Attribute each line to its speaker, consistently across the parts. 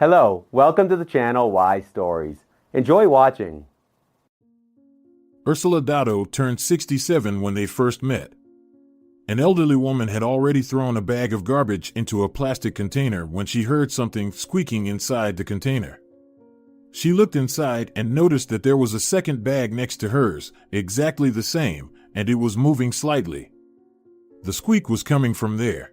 Speaker 1: Hello, welcome to the channel Why Stories. Enjoy watching.
Speaker 2: Úrsula Dato turned 67 when they first met. An elderly woman had already thrown a bag of garbage into a plastic container when she heard something squeaking inside the container. She looked inside and noticed that there was a second bag next to hers, exactly the same, and it was moving slightly. The squeak was coming from there.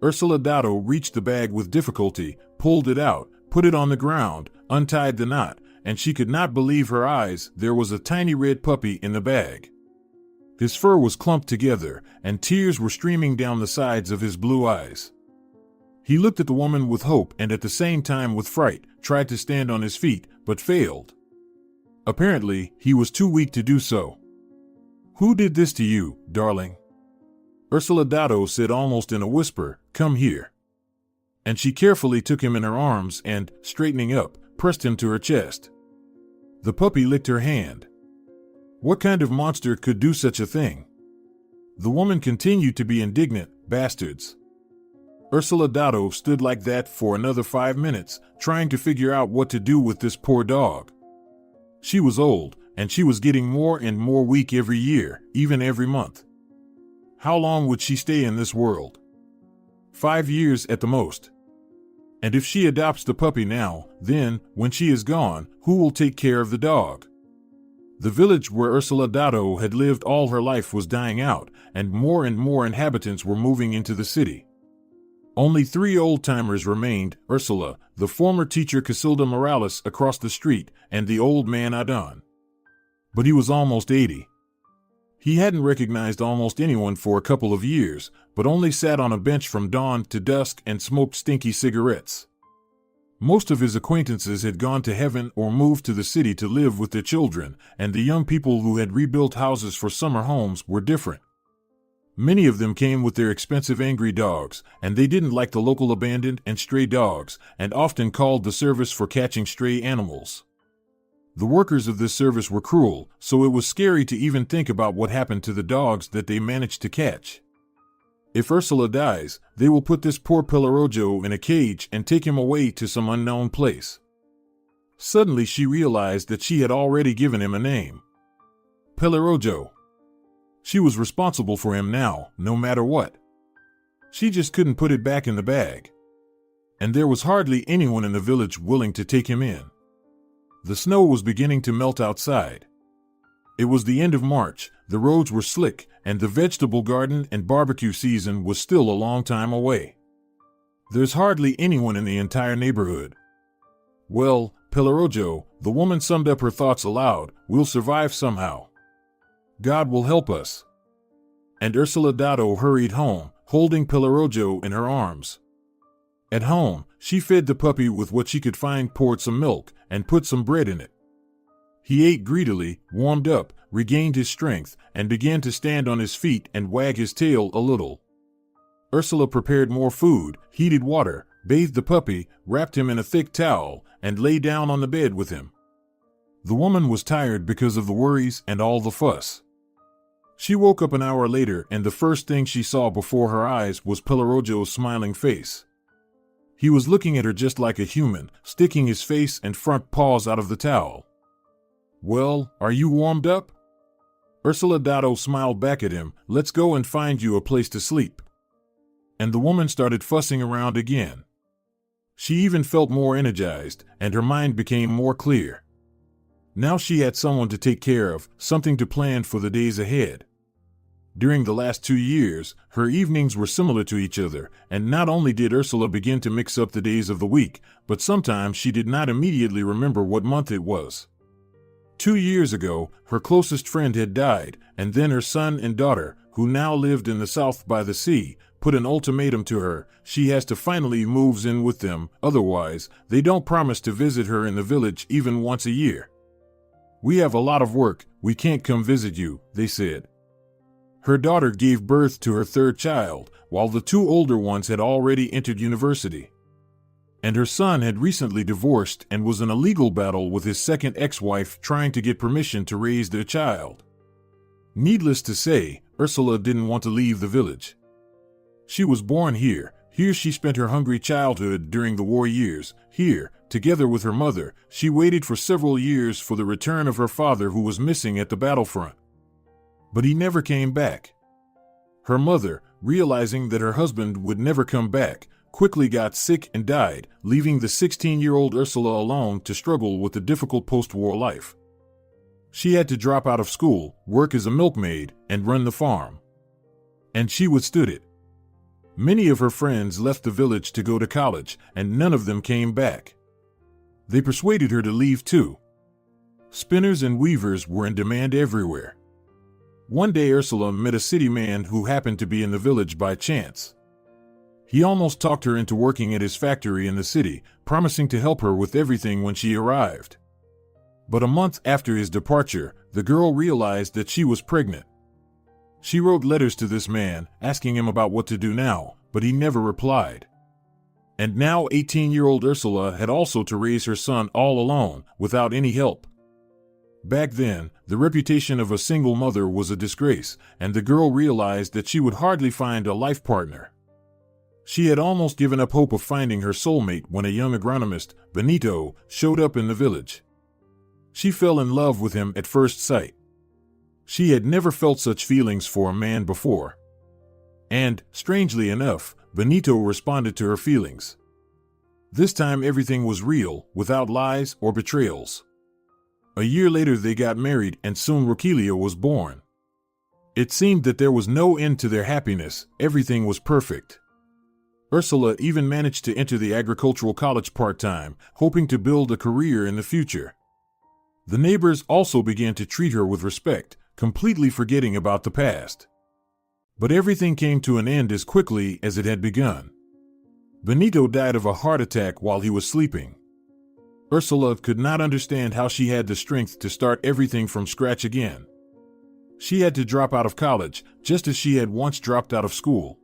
Speaker 2: Úrsula Dato reached the bag with difficulty, pulled it out, put it on the ground, untied the knot, and she could not believe her eyes. There was a tiny red puppy in the bag. His fur was clumped together, and tears were streaming down the sides of his blue eyes. He looked at the woman with hope and at the same time with fright, tried to stand on his feet, but failed. Apparently, he was too weak to do so. "Who did this to you, darling?" Úrsula Dato said almost in a whisper, "Come here." And she carefully took him in her arms and, straightening up, pressed him to her chest. The puppy licked her hand. What kind of monster could do such a thing? The woman continued to be indignant. "Bastards." Úrsula Dato stood like that for another 5 minutes, trying to figure out what to do with this poor dog. She was old, and she was getting more and more weak every year, even every month. How long would she stay in this world? 5 years at the most. And if she adopts the puppy now, then, when she is gone, who will take care of the dog? The village where Úrsula Dato had lived all her life was dying out, and more inhabitants were moving into the city. Only 3 old-timers remained: Úrsula, the former teacher Casilda Morales across the street, and the old man Adon. But he was almost 80. He hadn't recognized almost anyone for a couple of years, but only sat on a bench from dawn to dusk and smoked stinky cigarettes. Most of his acquaintances had gone to heaven or moved to the city to live with their children, and the young people who had rebuilt houses for summer homes were different. Many of them came with their expensive angry dogs, and they didn't like the local abandoned and stray dogs, and often called the service for catching stray animals. The workers of this service were cruel, so it was scary to even think about what happened to the dogs that they managed to catch. If Úrsula dies, they will put this poor Pellerojo in a cage and take him away to some unknown place. Suddenly she realized that she had already given him a name. Pellerojo. She was responsible for him now, no matter what. She just couldn't put it back in the bag. And there was hardly anyone in the village willing to take him in. The snow was beginning to melt outside. It was the end of March, the roads were slick, and the vegetable garden and barbecue season was still a long time away. There's hardly anyone in the entire neighborhood. "Well, Pellerojo," the woman summed up her thoughts aloud, "we'll survive somehow. God will help us." And Úrsula Dato hurried home, holding Pellerojo in her arms. At home, she fed the puppy with what she could find, poured some milk, and put some bread in it. He ate greedily, warmed up, regained his strength, and began to stand on his feet and wag his tail a little. Úrsula prepared more food, heated water, bathed the puppy, wrapped him in a thick towel, and lay down on the bed with him. The woman was tired because of the worries and all the fuss. She woke up an hour later, and the first thing she saw before her eyes was Pellerojo's smiling face. He was looking at her just like a human, sticking his face and front paws out of the towel. "Well, are you warmed up?" Úrsula Dato smiled back at him. "Let's go and find you a place to sleep." And the woman started fussing around again. She even felt more energized, and her mind became more clear. Now she had someone to take care of, something to plan for the days ahead. During the last 2 years, her evenings were similar to each other, and not only did Úrsula begin to mix up the days of the week, but sometimes she did not immediately remember what month it was. 2 years ago, her closest friend had died, and then her son and daughter, who now lived in the south by the sea, put an ultimatum to her: she has to finally move in with them, otherwise, they don't promise to visit her in the village even once a year. "We have a lot of work, we can't come visit you," they said. Her daughter gave birth to her 3rd child, while the 2 older ones had already entered university. And her son had recently divorced and was in a legal battle with his second ex-wife trying to get permission to raise their child. Needless to say, Úrsula didn't want to leave the village. She was born here, Here she spent her hungry childhood during the war years. Here, together with her mother, she waited for several years for the return of her father who was missing at the battlefront. But he never came back. Her mother, realizing that her husband would never come back, quickly got sick and died, leaving the 16-year-old Ursula alone to struggle with the difficult post-war life. She had to drop out of school, work as a milkmaid, and run the farm. And she withstood it. Many of her friends left the village to go to college, and none of them came back. They persuaded her to leave too. Spinners and weavers were in demand everywhere. One day Ursula met a city man who happened to be in the village by chance. He almost talked her into working at his factory in the city, promising to help her with everything when she arrived. But a month after his departure, the girl realized that she was pregnant. She wrote letters to this man, asking him about what to do now, but he never replied. And now 18-year-old Ursula had also to raise her son all alone, without any help. Back then, the reputation of a single mother was a disgrace, and the girl realized that she would hardly find a life partner. She had almost given up hope of finding her soulmate when a young agronomist, Benito, showed up in the village. She fell in love with him at first sight. She had never felt such feelings for a man before. And, strangely enough, Benito responded to her feelings. This time everything was real, without lies or betrayals. A year later they got married and soon Roquelia was born. It seemed that there was no end to their happiness, everything was perfect. Ursula even managed to enter the agricultural college part-time, hoping to build a career in the future. The neighbors also began to treat her with respect, completely forgetting about the past. But everything came to an end as quickly as it had begun. Benito died of a heart attack while he was sleeping. Ursula could not understand how she had the strength to start everything from scratch again. She had to drop out of college, just as she had once dropped out of school.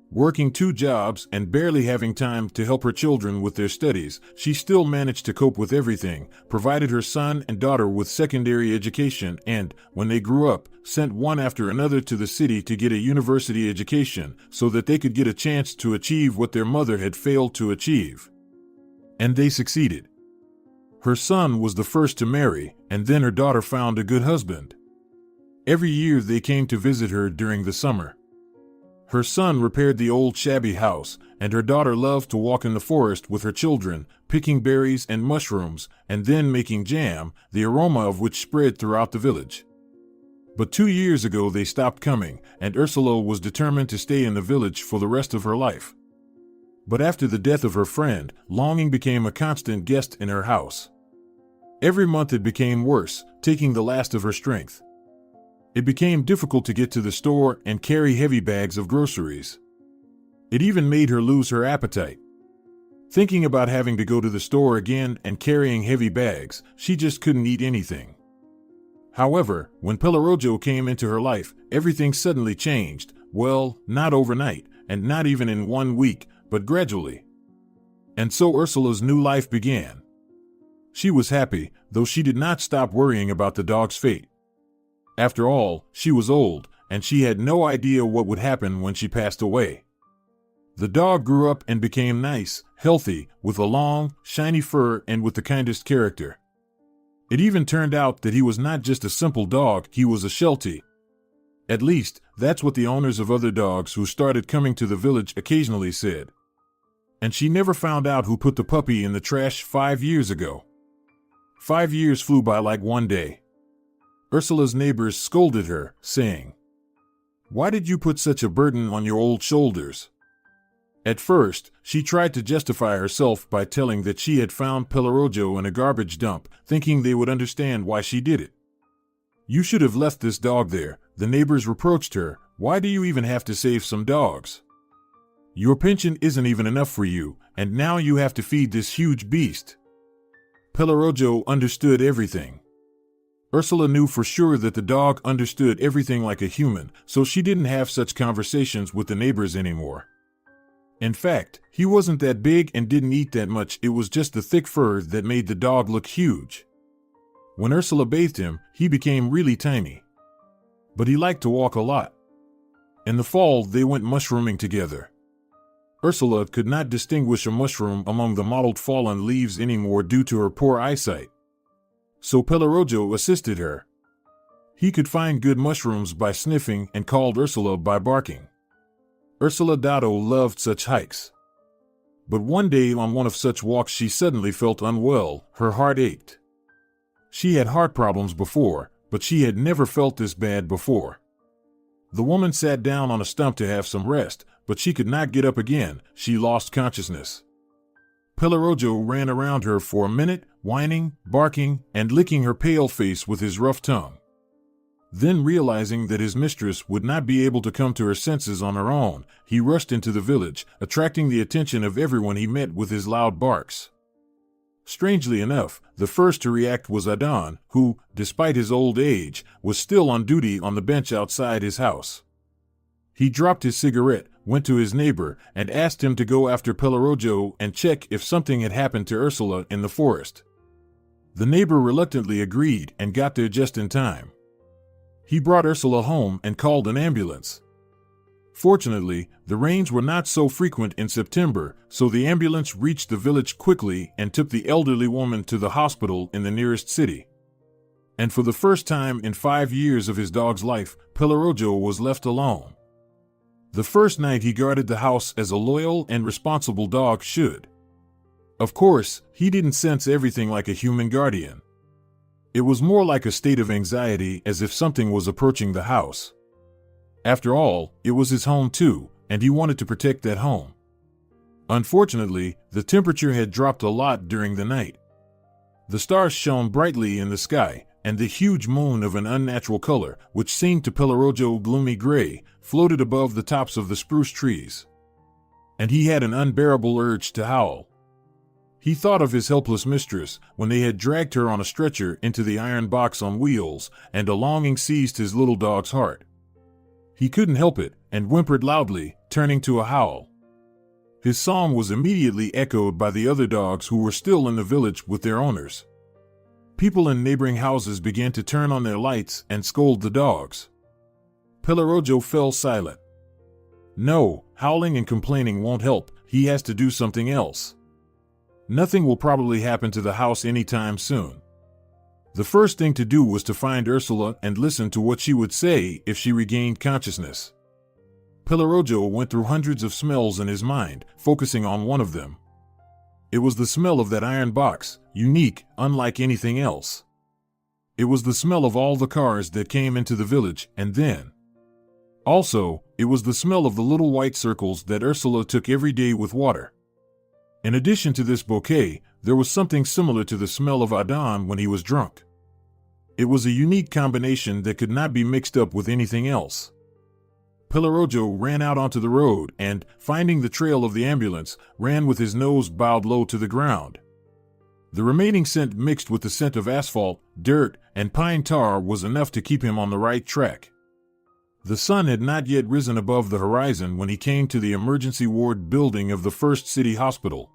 Speaker 2: Working 2 jobs and barely having time to help her children with their studies, she still managed to cope with everything, provided her son and daughter with secondary education and, when they grew up, sent one after another to the city to get a university education so that they could get a chance to achieve what their mother had failed to achieve. And they succeeded. Her son was the first to marry, and then her daughter found a good husband. Every year they came to visit her during the summer. Her son repaired the old shabby house, and her daughter loved to walk in the forest with her children, picking berries and mushrooms, and then making jam, the aroma of which spread throughout the village. But 2 years ago they stopped coming, and Ursula was determined to stay in the village for the rest of her life. But after the death of her friend, longing became a constant guest in her house. Every month it became worse, taking the last of her strength. It became difficult to get to the store and carry heavy bags of groceries. It even made her lose her appetite. Thinking about having to go to the store again and carrying heavy bags, she just couldn't eat anything. However, when Pelorojo came into her life, everything suddenly changed. Well, not overnight, and not even in 1 week, but gradually. And so Ursula's new life began. She was happy, though she did not stop worrying about the dog's fate. After all, she was old, and she had no idea what would happen when she passed away. The dog grew up and became nice, healthy, with a long, shiny fur and with the kindest character. It even turned out that he was not just a simple dog, he was a Sheltie. At least, that's what the owners of other dogs who started coming to the village occasionally said. And she never found out who put the puppy in the trash 5 years ago. 5 years flew by like one day. Ursula's neighbors scolded her, saying, "Why did you put such a burden on your old shoulders?" At first, she tried to justify herself by telling that she had found Pelorojo in a garbage dump, thinking they would understand why she did it. "You should have left this dog there," the neighbors reproached her. "Why do you even have to save some dogs? Your pension isn't even enough for you, and now you have to feed this huge beast." Pelorojo understood everything. Ursula knew for sure that the dog understood everything like a human, so she didn't have such conversations with the neighbors anymore. In fact, he wasn't that big and didn't eat that much, it was just the thick fur that made the dog look huge. When Ursula bathed him, he became really tiny. But he liked to walk a lot. In the fall, they went mushrooming together. Ursula could not distinguish a mushroom among the mottled fallen leaves anymore due to her poor eyesight. So Pellerojo assisted her. He could find good mushrooms by sniffing and called Ursula by barking. Úrsula Dato loved such hikes. But one day on one of such walks she suddenly felt unwell, her heart ached. She had heart problems before, but she had never felt this bad before. The woman sat down on a stump to have some rest, but she could not get up again, she lost consciousness. Pellerojo ran around her for a minute, whining, barking, and licking her pale face with his rough tongue. Then realizing that his mistress would not be able to come to her senses on her own, he rushed into the village, attracting the attention of everyone he met with his loud barks. Strangely enough, the first to react was Adon, who, despite his old age, was still on duty on the bench outside his house. He dropped his cigarette, went to his neighbor, and asked him to go after Pellerojo and check if something had happened to Ursula in the forest. The neighbor reluctantly agreed and got there just in time. He brought Ursula home and called an ambulance. Fortunately, the rains were not so frequent in September, so the ambulance reached the village quickly and took the elderly woman to the hospital in the nearest city. And for the first time in 5 years of his dog's life, Pellerojo was left alone. The first night he guarded the house as a loyal and responsible dog should. Of course, he didn't sense everything like a human guardian. It was more like a state of anxiety, as if something was approaching the house. After all, it was his home too, and he wanted to protect that home. Unfortunately, the temperature had dropped a lot during the night. The stars shone brightly in the sky, and the huge moon of an unnatural color, which seemed to Pellerojo gloomy gray, floated above the tops of the spruce trees. And he had an unbearable urge to howl. He thought of his helpless mistress when they had dragged her on a stretcher into the iron box on wheels, and a longing seized his little dog's heart. He couldn't help it, and whimpered loudly, turning to a howl. His song was immediately echoed by the other dogs who were still in the village with their owners. People in neighboring houses began to turn on their lights and scold the dogs. Pellerojo fell silent. No, howling and complaining won't help, he has to do something else. Nothing will probably happen to the house anytime soon. The first thing to do was to find Ursula and listen to what she would say if she regained consciousness. Pellerojo went through hundreds of smells in his mind, focusing on one of them. It was the smell of that iron box, unique, unlike anything else. It was the smell of all the cars that came into the village, and then. Also, it was the smell of the little white circles that Ursula took every day with water. In addition to this bouquet, there was something similar to the smell of Adon when he was drunk. It was a unique combination that could not be mixed up with anything else. Pellerojo ran out onto the road and, finding the trail of the ambulance, ran with his nose bowed low to the ground. The remaining scent mixed with the scent of asphalt, dirt, and pine tar was enough to keep him on the right track. The sun had not yet risen above the horizon when he came to the emergency ward building of the first city hospital.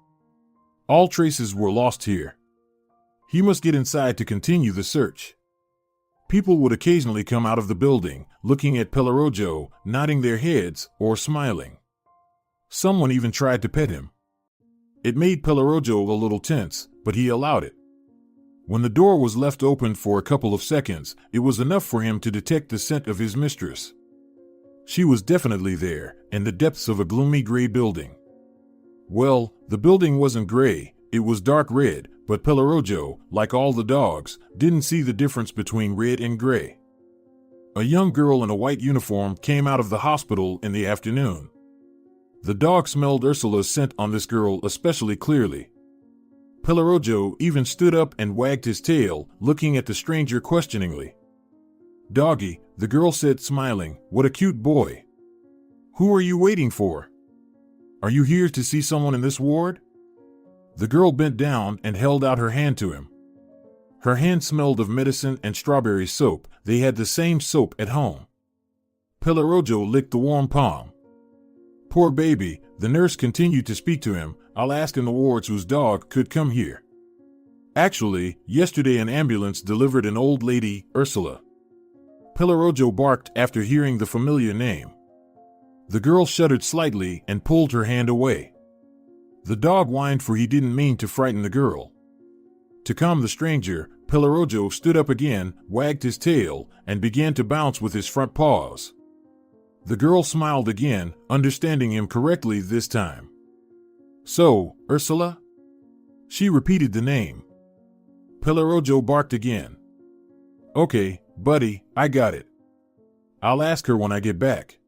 Speaker 2: All traces were lost here. He must get inside to continue the search. People would occasionally come out of the building, looking at Pellerojo, nodding their heads, or smiling. Someone even tried to pet him. It made Pellerojo a little tense, but he allowed it. When the door was left open for a couple of seconds, it was enough for him to detect the scent of his mistress. She was definitely there, in the depths of a gloomy gray building. Well, the building wasn't gray, it was dark red, but Pellerojo, like all the dogs, didn't see the difference between red and gray. A young girl in a white uniform came out of the hospital in the afternoon. The dog smelled Ursula's scent on this girl especially clearly. Pellerojo even stood up and wagged his tail, looking at the stranger questioningly. "Doggy," the girl said, smiling, "what a cute boy. Who are you waiting for? Are you here to see someone in this ward?" The girl bent down and held out her hand to him. Her hand smelled of medicine and strawberry soap. They had the same soap at home. Pellerojo licked the warm palm. "Poor baby," the nurse continued to speak to him. "I'll ask in the wards whose dog could come here. Actually, yesterday an ambulance delivered an old lady, Ursula." Pellerojo barked after hearing the familiar name. The girl shuddered slightly and pulled her hand away. The dog whined, for he didn't mean to frighten the girl. To calm the stranger, Pellerojo stood up again, wagged his tail, and began to bounce with his front paws. The girl smiled again, understanding him correctly this time. "So, Ursula?" She repeated the name. Pellerojo barked again. "Okay, buddy, I got it. I'll ask her when I get back.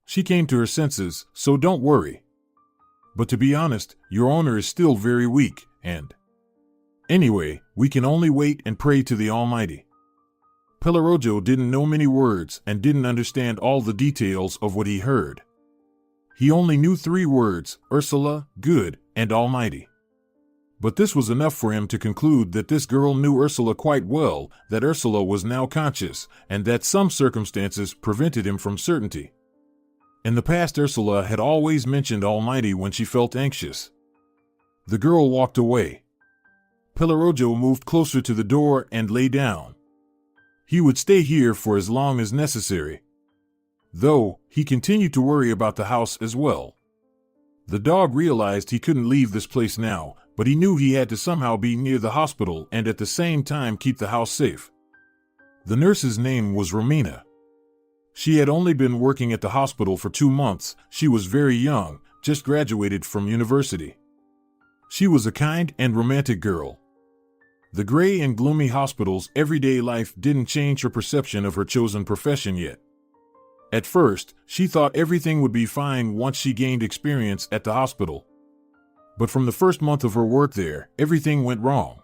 Speaker 2: She came to her senses, so don't worry. But to be honest, your owner is still very weak, and anyway, we can only wait and pray to the Almighty." Pellerojo didn't know many words and didn't understand all the details of what he heard. He only knew 3 words: Ursula, good, and Almighty. But this was enough for him to conclude that this girl knew Ursula quite well, that Ursula was now conscious, and that some circumstances prevented him from certainty. In the past, Ursula had always mentioned Almighty when she felt anxious. The girl walked away. Pellerojo moved closer to the door and lay down. He would stay here for as long as necessary. Though, he continued to worry about the house as well. The dog realized he couldn't leave this place now, but he knew he had to somehow be near the hospital and at the same time keep the house safe. The nurse's name was Romina. She had only been working at the hospital for 2 months. She was very young, just graduated from university. She was a kind and romantic girl. The gray and gloomy hospital's everyday life didn't change her perception of her chosen profession yet. At first, she thought everything would be fine once she gained experience at the hospital. But from the first month of her work there, everything went wrong.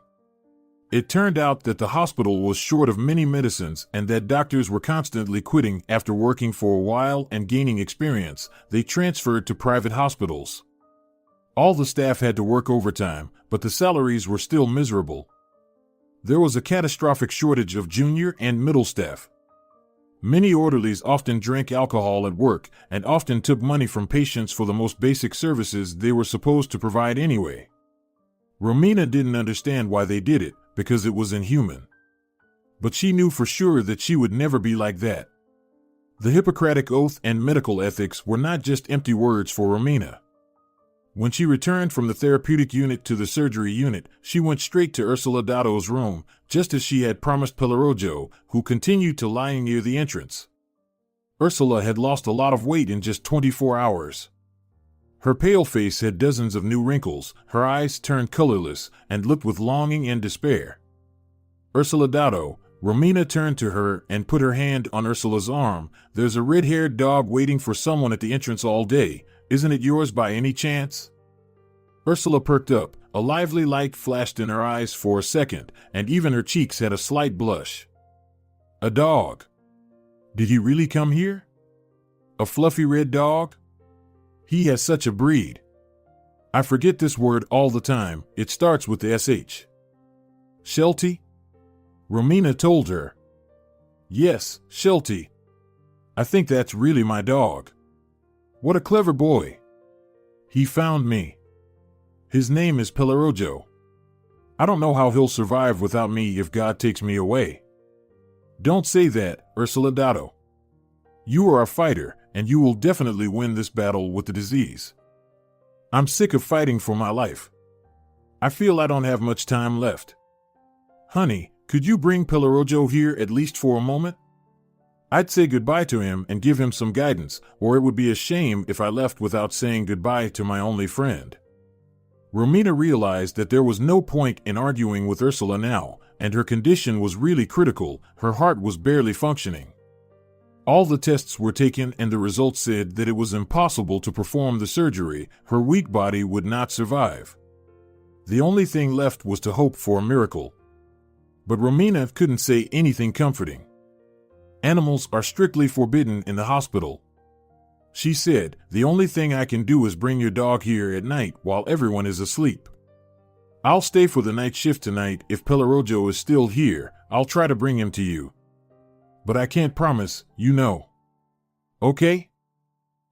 Speaker 2: It turned out that the hospital was short of many medicines and that doctors were constantly quitting after working for a while and gaining experience. They transferred to private hospitals. All the staff had to work overtime, but the salaries were still miserable. There was a catastrophic shortage of junior and middle staff. Many orderlies often drank alcohol at work and often took money from patients for the most basic services they were supposed to provide anyway. Romina didn't understand why they did it, because it was inhuman. But she knew for sure that she would never be like that. The Hippocratic Oath and medical ethics were not just empty words for Romina. When she returned from the therapeutic unit to the surgery unit, she went straight to Úrsula Dato's room, just as she had promised Pellerojo, who continued to lie near the entrance. Ursula had lost a lot of weight in just 24 hours. Her pale face had dozens of new wrinkles, her eyes turned colorless, and looked with longing and despair. Úrsula Dato, Romina turned to her and put her hand on Ursula's arm. "There's a red-haired dog waiting for someone at the entrance all day. Isn't it yours by any chance?" Ursula perked up. A lively light flashed in her eyes for a second, and even her cheeks had a slight blush. "A dog? Did he really come here? A fluffy red dog? He has such a breed. I forget this word all the time. It starts with the SH. Sheltie?" Romina told her. "Yes, Sheltie. I think that's really my dog. What a clever boy. He found me. His name is Pellerojo. I don't know how he'll survive without me if God takes me away." "Don't say that, Úrsula Dato. You are a fighter, and you will definitely win this battle with the disease. I'm sick of fighting for my life. I feel I don't have much time left. Honey, could you bring Pellerojo here at least for a moment? I'd say goodbye to him and give him some guidance, or it would be a shame if I left without saying goodbye to my only friend." Romina realized that there was no point in arguing with Ursula now, and her condition was really critical. Her heart was barely functioning. All the tests were taken and the results said that it was impossible to perform the surgery. Her weak body would not survive. The only thing left was to hope for a miracle. But Romina couldn't say anything comforting. Animals are strictly forbidden in the hospital. She said, "The only thing I can do is bring your dog here at night while everyone is asleep. I'll stay for the night shift tonight. If Pellerojo is still here, I'll try to bring him to you. But I can't promise, you know. Okay?"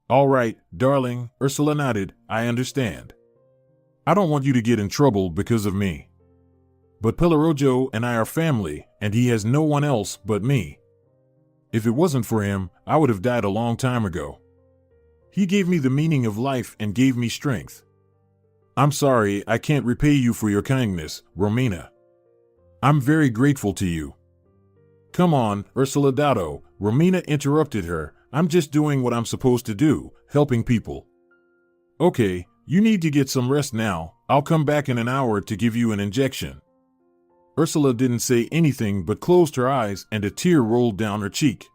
Speaker 2: "All right, darling," Ursula nodded. "I understand. I don't want you to get in trouble because of me. But Pellerojo and I are family, and he has no one else but me. If it wasn't for him, I would have died a long time ago. He gave me the meaning of life and gave me strength. I'm sorry I can't repay you for your kindness, Romina. I'm very grateful to you. Come on, Úrsula Dato, Romina interrupted her. I'm just doing what I'm supposed to do, helping people. Okay, you need to get some rest now. I'll come back in an hour to give you an injection. Úrsula didn't say anything but closed her eyes and a tear rolled down her cheek.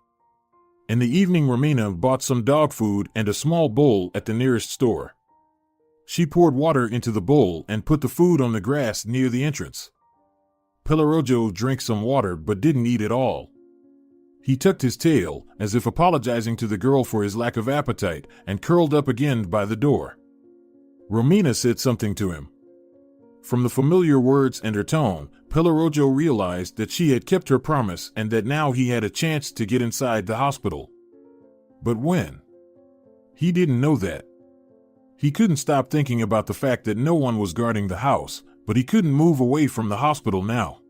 Speaker 2: In the evening, Romina bought some dog food and a small bowl at the nearest store. She poured water into the bowl and put the food on the grass near the entrance. Pellerojo drank some water but didn't eat at all. He tucked his tail, as if apologizing to the girl for his lack of appetite, and curled up again by the door. Romina said something to him. From the familiar words and her tone, Pellerojo realized that she had kept her promise and that now he had a chance to get inside the hospital. But when? He didn't know that. He couldn't stop thinking about the fact that no one was guarding the house, but he couldn't move away from the hospital now.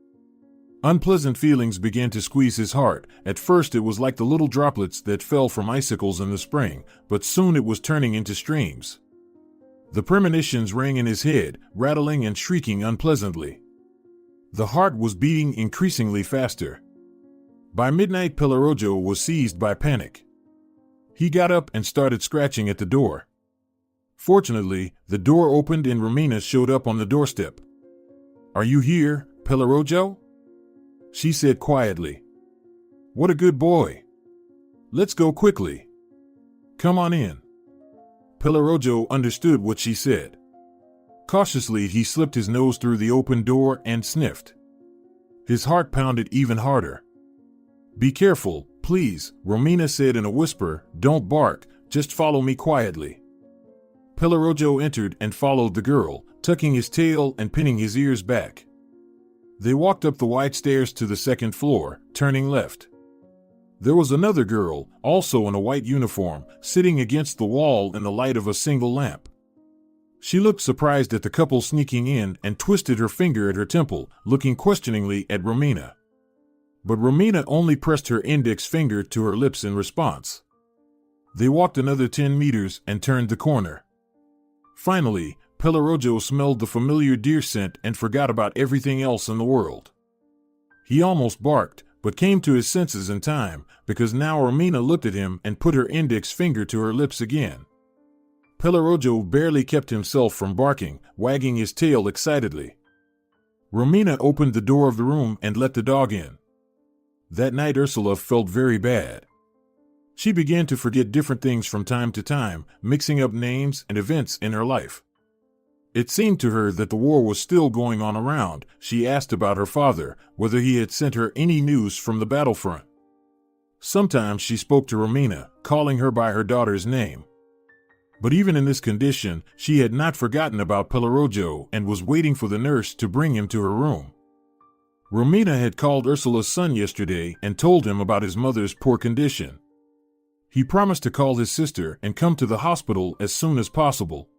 Speaker 2: Unpleasant feelings began to squeeze his heart. At first it was like the little droplets that fell from icicles in the spring, but soon it was turning into streams. The premonitions rang in his head, rattling and shrieking unpleasantly. The heart was beating increasingly faster. By midnight, Pellerojo was seized by panic. He got up and started scratching at the door. Fortunately, the door opened and Romina showed up on the doorstep. "Are you here, Pellerojo?" she said quietly. "What a good boy. Let's go quickly. Come on in." Pellerojo understood what she said. Cautiously, he slipped his nose through the open door and sniffed. His heart pounded even harder. "Be careful, please," Romina said in a whisper. "Don't bark, just follow me quietly." Pellerojo entered and followed the girl, tucking his tail and pinning his ears back. They walked up the wide stairs to the second floor, turning left. There was another girl, also in a white uniform, sitting against the wall in the light of a single lamp. She looked surprised at the couple sneaking in and twisted her finger at her temple, looking questioningly at Romina. But Romina only pressed her index finger to her lips in response. They walked another 10 meters and turned the corner. Finally, Pellerojo smelled the familiar deer scent and forgot about everything else in the world. He almost barked, but came to his senses in time, because now Romina looked at him and put her index finger to her lips again. Pellerojo barely kept himself from barking, wagging his tail excitedly. Romina opened the door of the room and let the dog in. That night Úrsula felt very bad. She began to forget different things from time to time, mixing up names and events in her life. It seemed to her that the war was still going on around. She asked about her father, whether he had sent her any news from the battlefront. Sometimes she spoke to Romina, calling her by her daughter's name. But even in this condition, she had not forgotten about Pellerojo and was waiting for the nurse to bring him to her room. Romina had called Úrsula's son yesterday and told him about his mother's poor condition. He promised to call his sister and come to the hospital as soon as possible.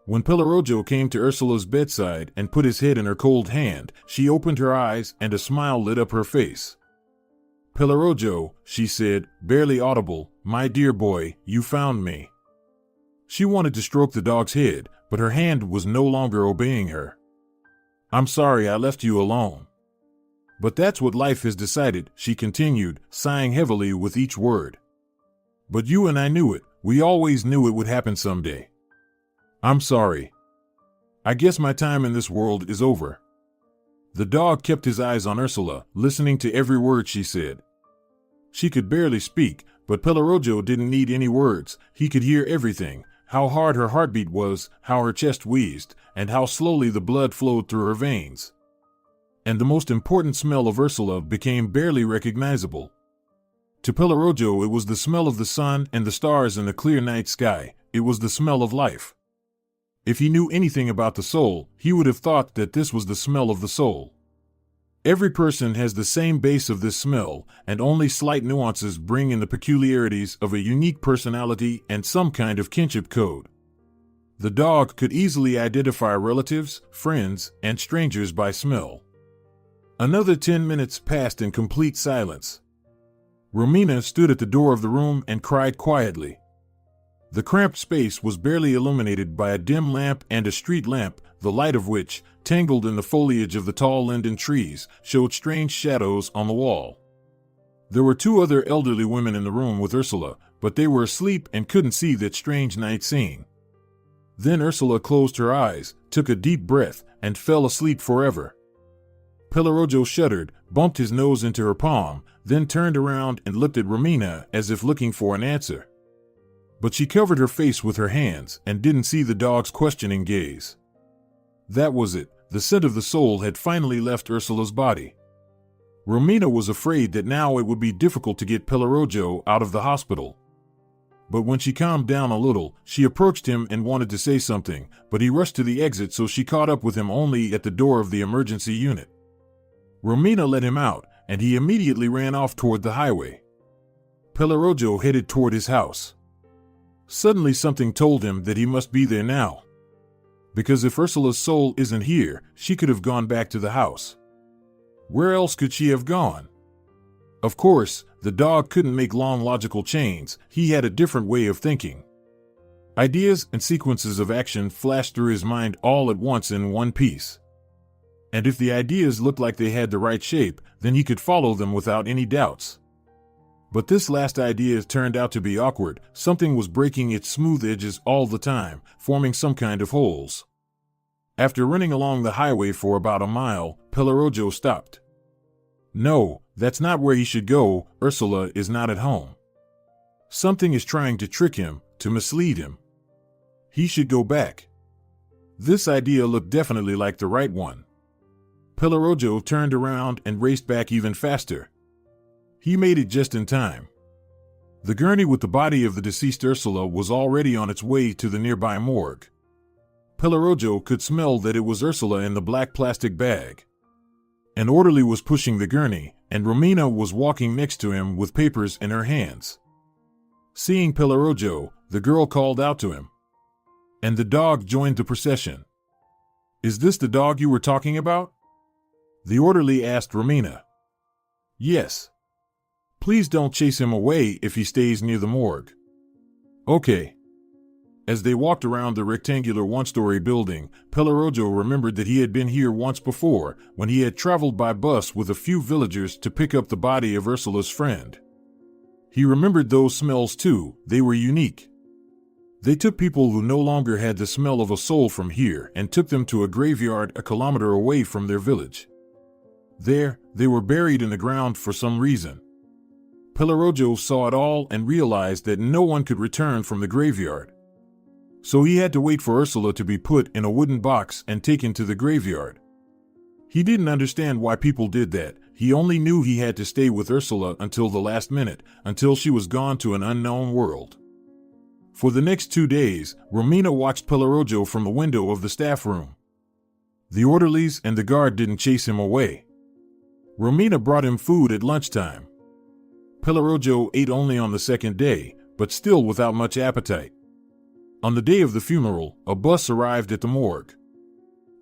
Speaker 2: When Pellerojo came to Úrsula's bedside and put his head in her cold hand, she opened her eyes and a smile lit up her face. "Pellerojo," she said, barely audible, "my dear boy, you found me." She wanted to stroke the dog's head, but her hand was no longer obeying her. "I'm sorry I left you alone. But that's what life has decided," she continued, sighing heavily with each word. "But you and I knew it. We always knew it would happen someday. I'm sorry. I guess my time in this world is over." The dog kept his eyes on Úrsula, listening to every word she said. She could barely speak, but Pellerojo didn't need any words. He could hear everything, how hard her heartbeat was, how her chest wheezed, and how slowly the blood flowed through her veins. And the most important smell of Úrsula became barely recognizable. To Pellerojo it was the smell of the sun and the stars in the clear night sky. It was the smell of life. If he knew anything about the soul, he would have thought that this was the smell of the soul. Every person has the same base of this smell, and only slight nuances bring in the peculiarities of a unique personality and some kind of kinship code. The dog could easily identify relatives, friends, and strangers by smell. Another 10 minutes passed in complete silence. Romina stood at the door of the room and cried quietly. The cramped space was barely illuminated by a dim lamp and a street lamp, the light of which, tangled in the foliage of the tall linden trees, showed strange shadows on the wall. There were two other elderly women in the room with Ursula, but they were asleep and couldn't see that strange night scene. Then Ursula closed her eyes, took a deep breath, and fell asleep forever. Pellerojo shuddered, bumped his nose into her palm, then turned around and looked at Romina as if looking for an answer. But she covered her face with her hands and didn't see the dog's questioning gaze. That was it. The scent of the soul had finally left Ursula's body. Romina was afraid that now it would be difficult to get Pellerojo out of the hospital. But when she calmed down a little, she approached him and wanted to say something, but he rushed to the exit, so she caught up with him only at the door of the emergency unit. Romina let him out, and he immediately ran off toward the highway. Pellerojo headed toward his house. Suddenly something told him that he must be there now. Because if Ursula's soul isn't here, she could have gone back to the house. Where else could she have gone? Of course, the dog couldn't make long logical chains. He had a different way of thinking. Ideas and sequences of action flashed through his mind all at once in one piece. And if the ideas looked like they had the right shape, then he could follow them without any doubts. But this last idea turned out to be awkward. Something was breaking its smooth edges all the time, forming some kind of holes. After running along the highway for about a mile, Pellerojo stopped. No, that's not where he should go. Ursula is not at home. Something is trying to trick him, to mislead him. He should go back. This idea looked definitely like the right one. Pellerojo turned around and raced back even faster. He made it just in time. The gurney with the body of the deceased Ursula was already on its way to the nearby morgue. Pellerojo could smell that it was Ursula in the black plastic bag. An orderly was pushing the gurney, and Romina was walking next to him with papers in her hands. Seeing Pellerojo, the girl called out to him. And the dog joined the procession. "Is this the dog you were talking about?" The orderly asked Romina. "Yes. Please don't chase him away if he stays near the morgue." "Okay." As they walked around the rectangular one-story building, Pellerojo remembered that he had been here once before, when he had traveled by bus with a few villagers to pick up the body of Ursula's friend. He remembered those smells too. They were unique. They took people who no longer had the smell of a soul from here and took them to a graveyard a kilometer away from their village. There, they were buried in the ground for some reason. Pellerojo saw it all and realized that no one could return from the graveyard. So he had to wait for Ursula to be put in a wooden box and taken to the graveyard. He didn't understand why people did that. He only knew he had to stay with Ursula until the last minute, until she was gone to an unknown world. For the next 2 days, Romina watched Pellerojo from the window of the staff room. The orderlies and the guard didn't chase him away. Romina brought him food at lunchtime. Pellerojo ate only on the second day, but still without much appetite. On the day of the funeral, a bus arrived at the morgue.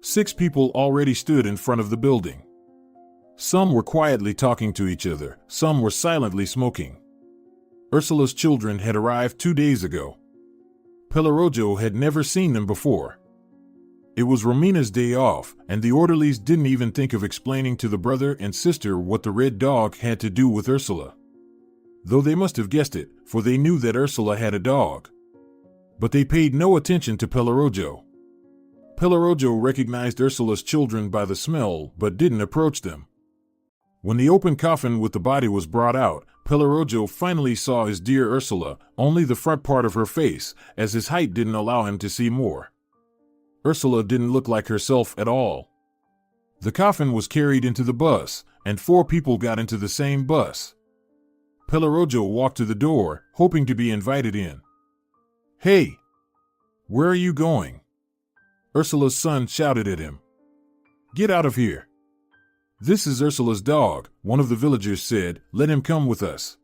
Speaker 2: 6 people already stood in front of the building. Some were quietly talking to each other, some were silently smoking. Ursula's children had arrived 2 days ago. Pellerojo had never seen them before. It was Romina's day off, and the orderlies didn't even think of explaining to the brother and sister what the red dog had to do with Ursula. Though they must have guessed it, for they knew that Ursula had a dog. But they paid no attention to Pellerojo. Pellerojo recognized Ursula's children by the smell, but didn't approach them. When the open coffin with the body was brought out, Pellerojo finally saw his dear Ursula, only the front part of her face, as his height didn't allow him to see more. Ursula didn't look like herself at all. The coffin was carried into the bus, and 4 people got into the same bus. Pellerojo walked to the door, hoping to be invited in. "Hey! Where are you going?" Ursula's son shouted at him. "Get out of here." "This is Ursula's dog," one of the villagers said. "Let him come with us."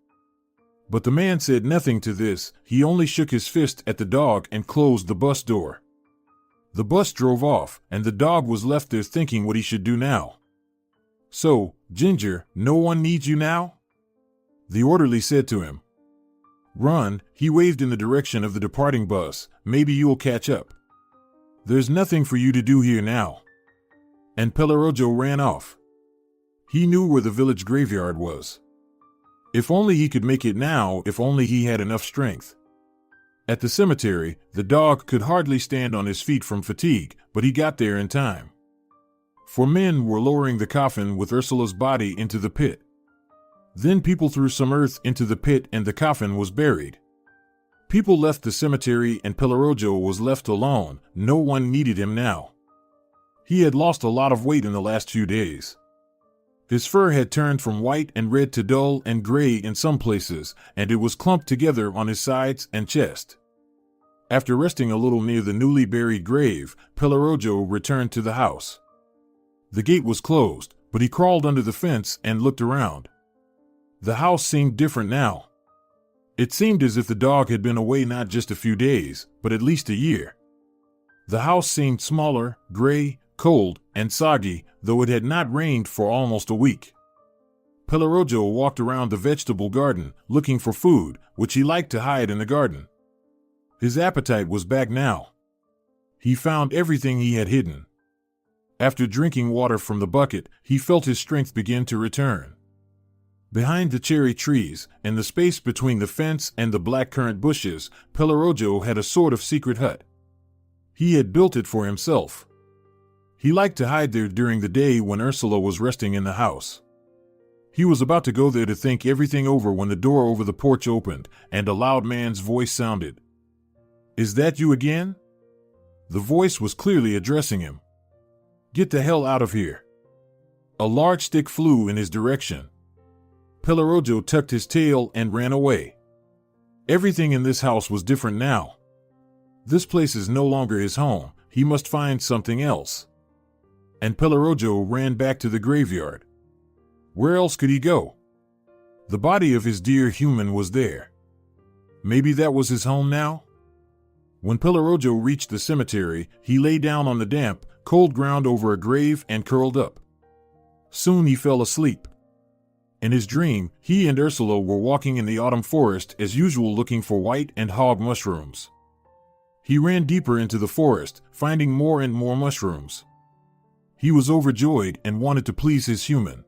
Speaker 2: But the man said nothing to this. He only shook his fist at the dog and closed the bus door. The bus drove off, and the dog was left there thinking what he should do now. "So, Ginger, no one needs you now?" the orderly said to him. Run, he waved in the direction of the departing bus. Maybe you'll catch up. There's nothing for you to do here now. And Pellerojo ran off. He knew where the village graveyard was. If only he could make it now, if only he had enough strength. At the cemetery, the dog could hardly stand on his feet from fatigue, but he got there in time. 4 men were lowering the coffin with Ursula's body into the pit. Then people threw some earth into the pit and the coffin was buried. People left the cemetery and Pellerojo was left alone. No one needed him now. He had lost a lot of weight in the last few days. His fur had turned from white and red to dull and gray in some places, and it was clumped together on his sides and chest. After resting a little near the newly buried grave, Pellerojo returned to the house. The gate was closed, but he crawled under the fence and looked around. The house seemed different now. It seemed as if the dog had been away not just a few days, but at least a year. The house seemed smaller, gray, cold, and soggy, though it had not rained for almost a week. Pellerojo walked around the vegetable garden, looking for food, which he liked to hide in the garden. His appetite was back now. He found everything he had hidden. After drinking water from the bucket, he felt his strength begin to return. Behind the cherry trees, in the space between the fence and the blackcurrant bushes, Pellerojo had a sort of secret hut. He had built it for himself. He liked to hide there during the day when Ursula was resting in the house. He was about to go there to think everything over when the door over the porch opened, and a loud man's voice sounded. "Is that you again?" The voice was clearly addressing him. "Get the hell out of here." A large stick flew in his direction. Pellerojo tucked his tail and ran away. Everything in this house was different now. This place is no longer his home. He must find something else. And Pellerojo ran back to the graveyard. Where else could he go? The body of his dear human was there. Maybe that was his home now? When Pellerojo reached the cemetery, he lay down on the damp, cold ground over a grave and curled up. Soon he fell asleep. In his dream, he and Ursula were walking in the autumn forest as usual, looking for white and hog mushrooms. He ran deeper into the forest, finding more and more mushrooms. He was overjoyed and wanted to please his human.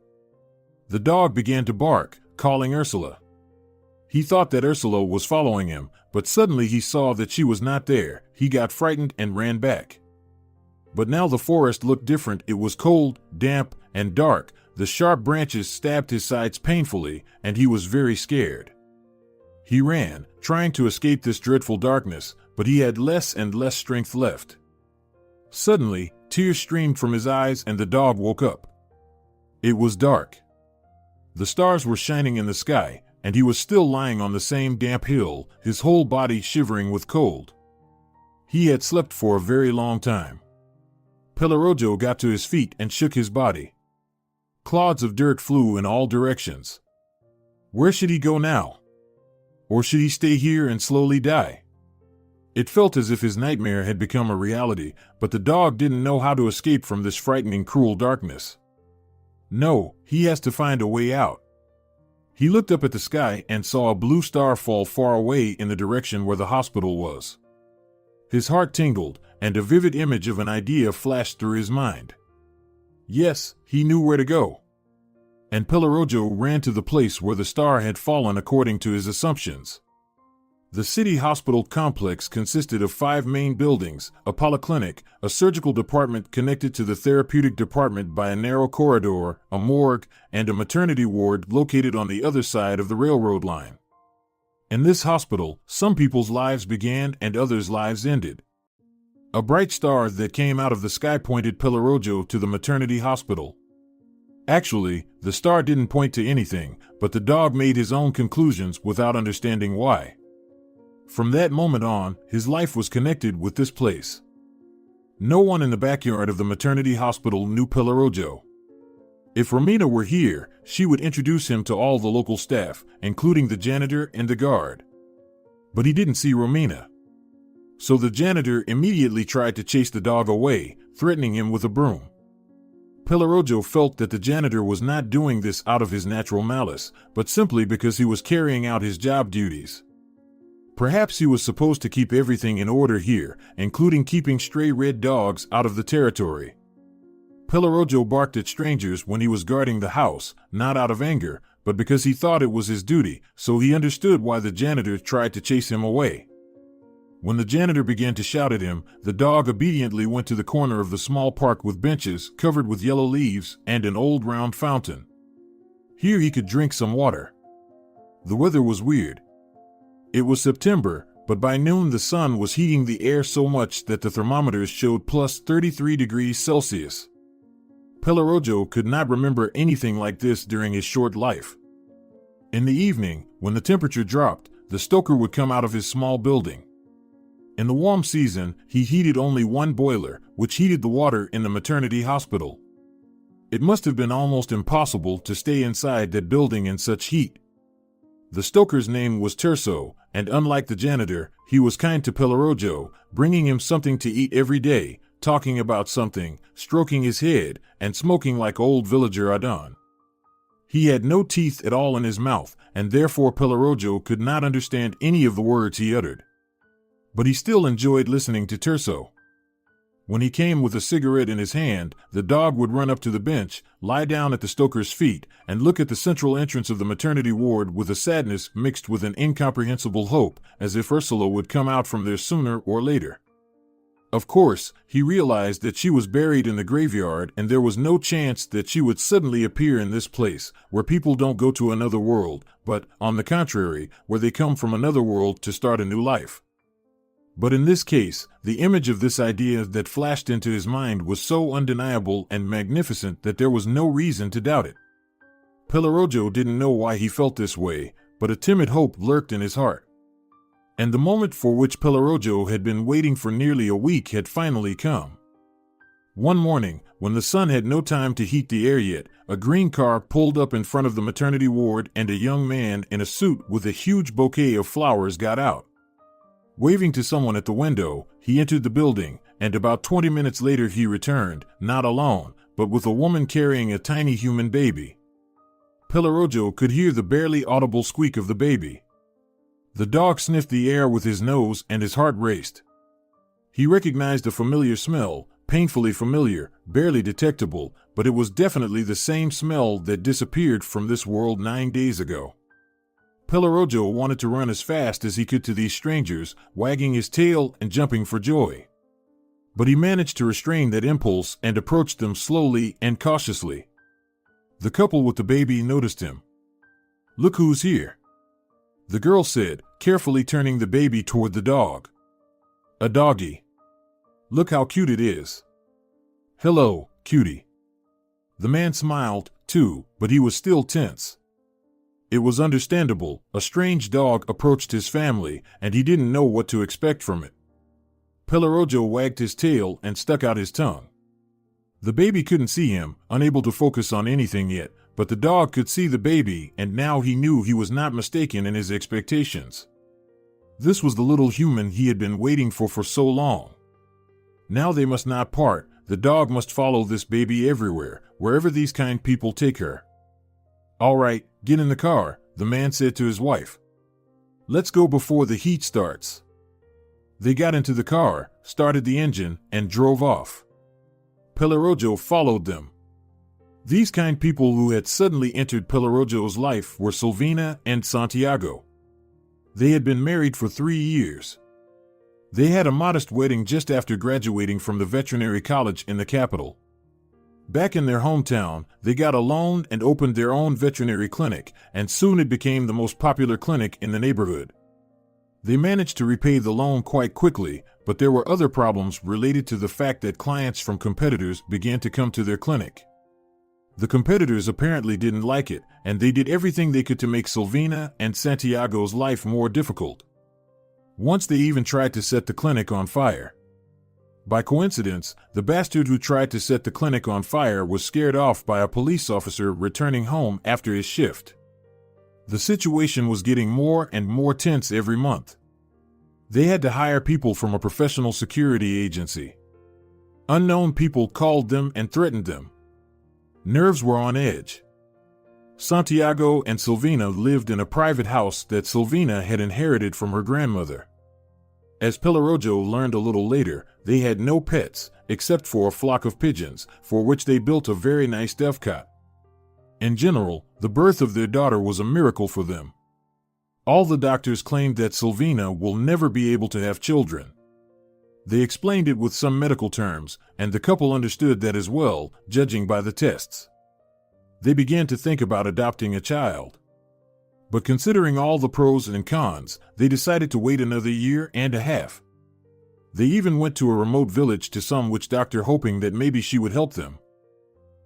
Speaker 2: The dog began to bark, calling Ursula. He thought that Ursula was following him, but suddenly he saw that she was not there. He got frightened and ran back. But now the forest looked different. It was cold, damp, and dark. The sharp branches stabbed his sides painfully, and he was very scared. He ran, trying to escape this dreadful darkness, but he had less and less strength left. Suddenly, tears streamed from his eyes and the dog woke up. It was dark. The stars were shining in the sky, and he was still lying on the same damp hill, his whole body shivering with cold. He had slept for a very long time. Pellerojo got to his feet and shook his body. Clods of dirt flew in all directions. Where should he go now? Or should he stay here and slowly die? It felt as if his nightmare had become a reality, but the dog didn't know how to escape from this frightening, cruel darkness. No, he has to find a way out. He looked up at the sky and saw a blue star fall far away in the direction where the hospital was. His heart tingled, and a vivid image of an idea flashed through his mind. Yes, he knew where to go. And Pellerojo ran to the place where the star had fallen according to his assumptions. The city hospital complex consisted of 5 main buildings, a polyclinic, a surgical department connected to the therapeutic department by a narrow corridor, a morgue, and a maternity ward located on the other side of the railroad line. In this hospital, some people's lives began and others' lives ended. A bright star that came out of the sky pointed Pellerojo to the maternity hospital. Actually, the star didn't point to anything, but the dog made his own conclusions without understanding why. From that moment on, his life was connected with this place. No one in the backyard of the maternity hospital knew Pellerojo. If Romina were here, she would introduce him to all the local staff, including the janitor and the guard. But he didn't see Romina. So the janitor immediately tried to chase the dog away, threatening him with a broom. Pellerojo felt that the janitor was not doing this out of his natural malice, but simply because he was carrying out his job duties. Perhaps he was supposed to keep everything in order here, including keeping stray red dogs out of the territory. Pellerojo barked at strangers when he was guarding the house, not out of anger, but because he thought it was his duty, so he understood why the janitor tried to chase him away. When the janitor began to shout at him, the dog obediently went to the corner of the small park with benches covered with yellow leaves and an old round fountain. Here he could drink some water. The weather was weird. It was September, but by noon the sun was heating the air so much that the thermometers showed plus 33 degrees Celsius. Pellerojo could not remember anything like this during his short life. In the evening, when the temperature dropped, the stoker would come out of his small building. In the warm season, he heated only one boiler, which heated the water in the maternity hospital. It must have been almost impossible to stay inside that building in such heat. The stoker's name was Terso, and unlike the janitor, he was kind to Pellerojo, bringing him something to eat every day, talking about something, stroking his head, and smoking like old villager Adon. He had no teeth at all in his mouth, and therefore Pellerojo could not understand any of the words he uttered. But he still enjoyed listening to Terso. When he came with a cigarette in his hand, the dog would run up to the bench, lie down at the stoker's feet, and look at the central entrance of the maternity ward with a sadness mixed with an incomprehensible hope, as if Ursula would come out from there sooner or later. Of course, he realized that she was buried in the graveyard and there was no chance that she would suddenly appear in this place, where people don't go to another world, but, on the contrary, where they come from another world to start a new life. But in this case, the image of this idea that flashed into his mind was so undeniable and magnificent that there was no reason to doubt it. Pellerojo didn't know why he felt this way, but a timid hope lurked in his heart. And the moment for which Pellerojo had been waiting for nearly a week had finally come. One morning, when the sun had no time to heat the air yet, a green car pulled up in front of the maternity ward and a young man in a suit with a huge bouquet of flowers got out. Waving to someone at the window, he entered the building, and about 20 minutes later he returned, not alone, but with a woman carrying a tiny human baby. Pellerojo could hear the barely audible squeak of the baby. The dog sniffed the air with his nose and his heart raced. He recognized a familiar smell, painfully familiar, barely detectable, but it was definitely the same smell that disappeared from this world 9 days ago. Pellerojo wanted to run as fast as he could to these strangers, wagging his tail and jumping for joy. But he managed to restrain that impulse and approached them slowly and cautiously. The couple with the baby noticed him. "Look who's here," the girl said, carefully turning the baby toward the dog. "A doggy. Look how cute it is." "Hello, cutie." The man smiled, too, but he was still tense. It was understandable. A strange dog approached his family, and he didn't know what to expect from it. Pellerojo wagged his tail and stuck out his tongue. The baby couldn't see him, unable to focus on anything yet, but the dog could see the baby, and now he knew he was not mistaken in his expectations. This was the little human he had been waiting for so long. Now they must not part. The dog must follow this baby everywhere, wherever these kind people take her. "All right, get in the car," the man said to his wife. "Let's go before the heat starts." They got into the car, started the engine, and drove off. Pellerojo followed them. These kind people who had suddenly entered Pellerojo's life were Silvina and Santiago. They had been married for 3 years. They had a modest wedding just after graduating from the veterinary college in the capital. Back in their hometown, they got a loan and opened their own veterinary clinic, and soon it became the most popular clinic in the neighborhood. They managed to repay the loan quite quickly, but there were other problems related to the fact that clients from competitors began to come to their clinic. The competitors apparently didn't like it, and they did everything they could to make Silvina and Santiago's life more difficult. Once they even tried to set the clinic on fire. By coincidence, the bastard who tried to set the clinic on fire was scared off by a police officer returning home after his shift. The situation was getting more and more tense every month. They had to hire people from a professional security agency. Unknown people called them and threatened them. Nerves were on edge. Santiago and Silvina lived in a private house that Silvina had inherited from her grandmother. As Pellerojo learned a little later, they had no pets, except for a flock of pigeons, for which they built a very nice dovecot. In general, the birth of their daughter was a miracle for them. All the doctors claimed that Silvina will never be able to have children. They explained it with some medical terms, and the couple understood that as well, judging by the tests. They began to think about adopting a child. But considering all the pros and cons, they decided to wait another year and a half. They even went to a remote village to some witch doctor hoping that maybe she would help them.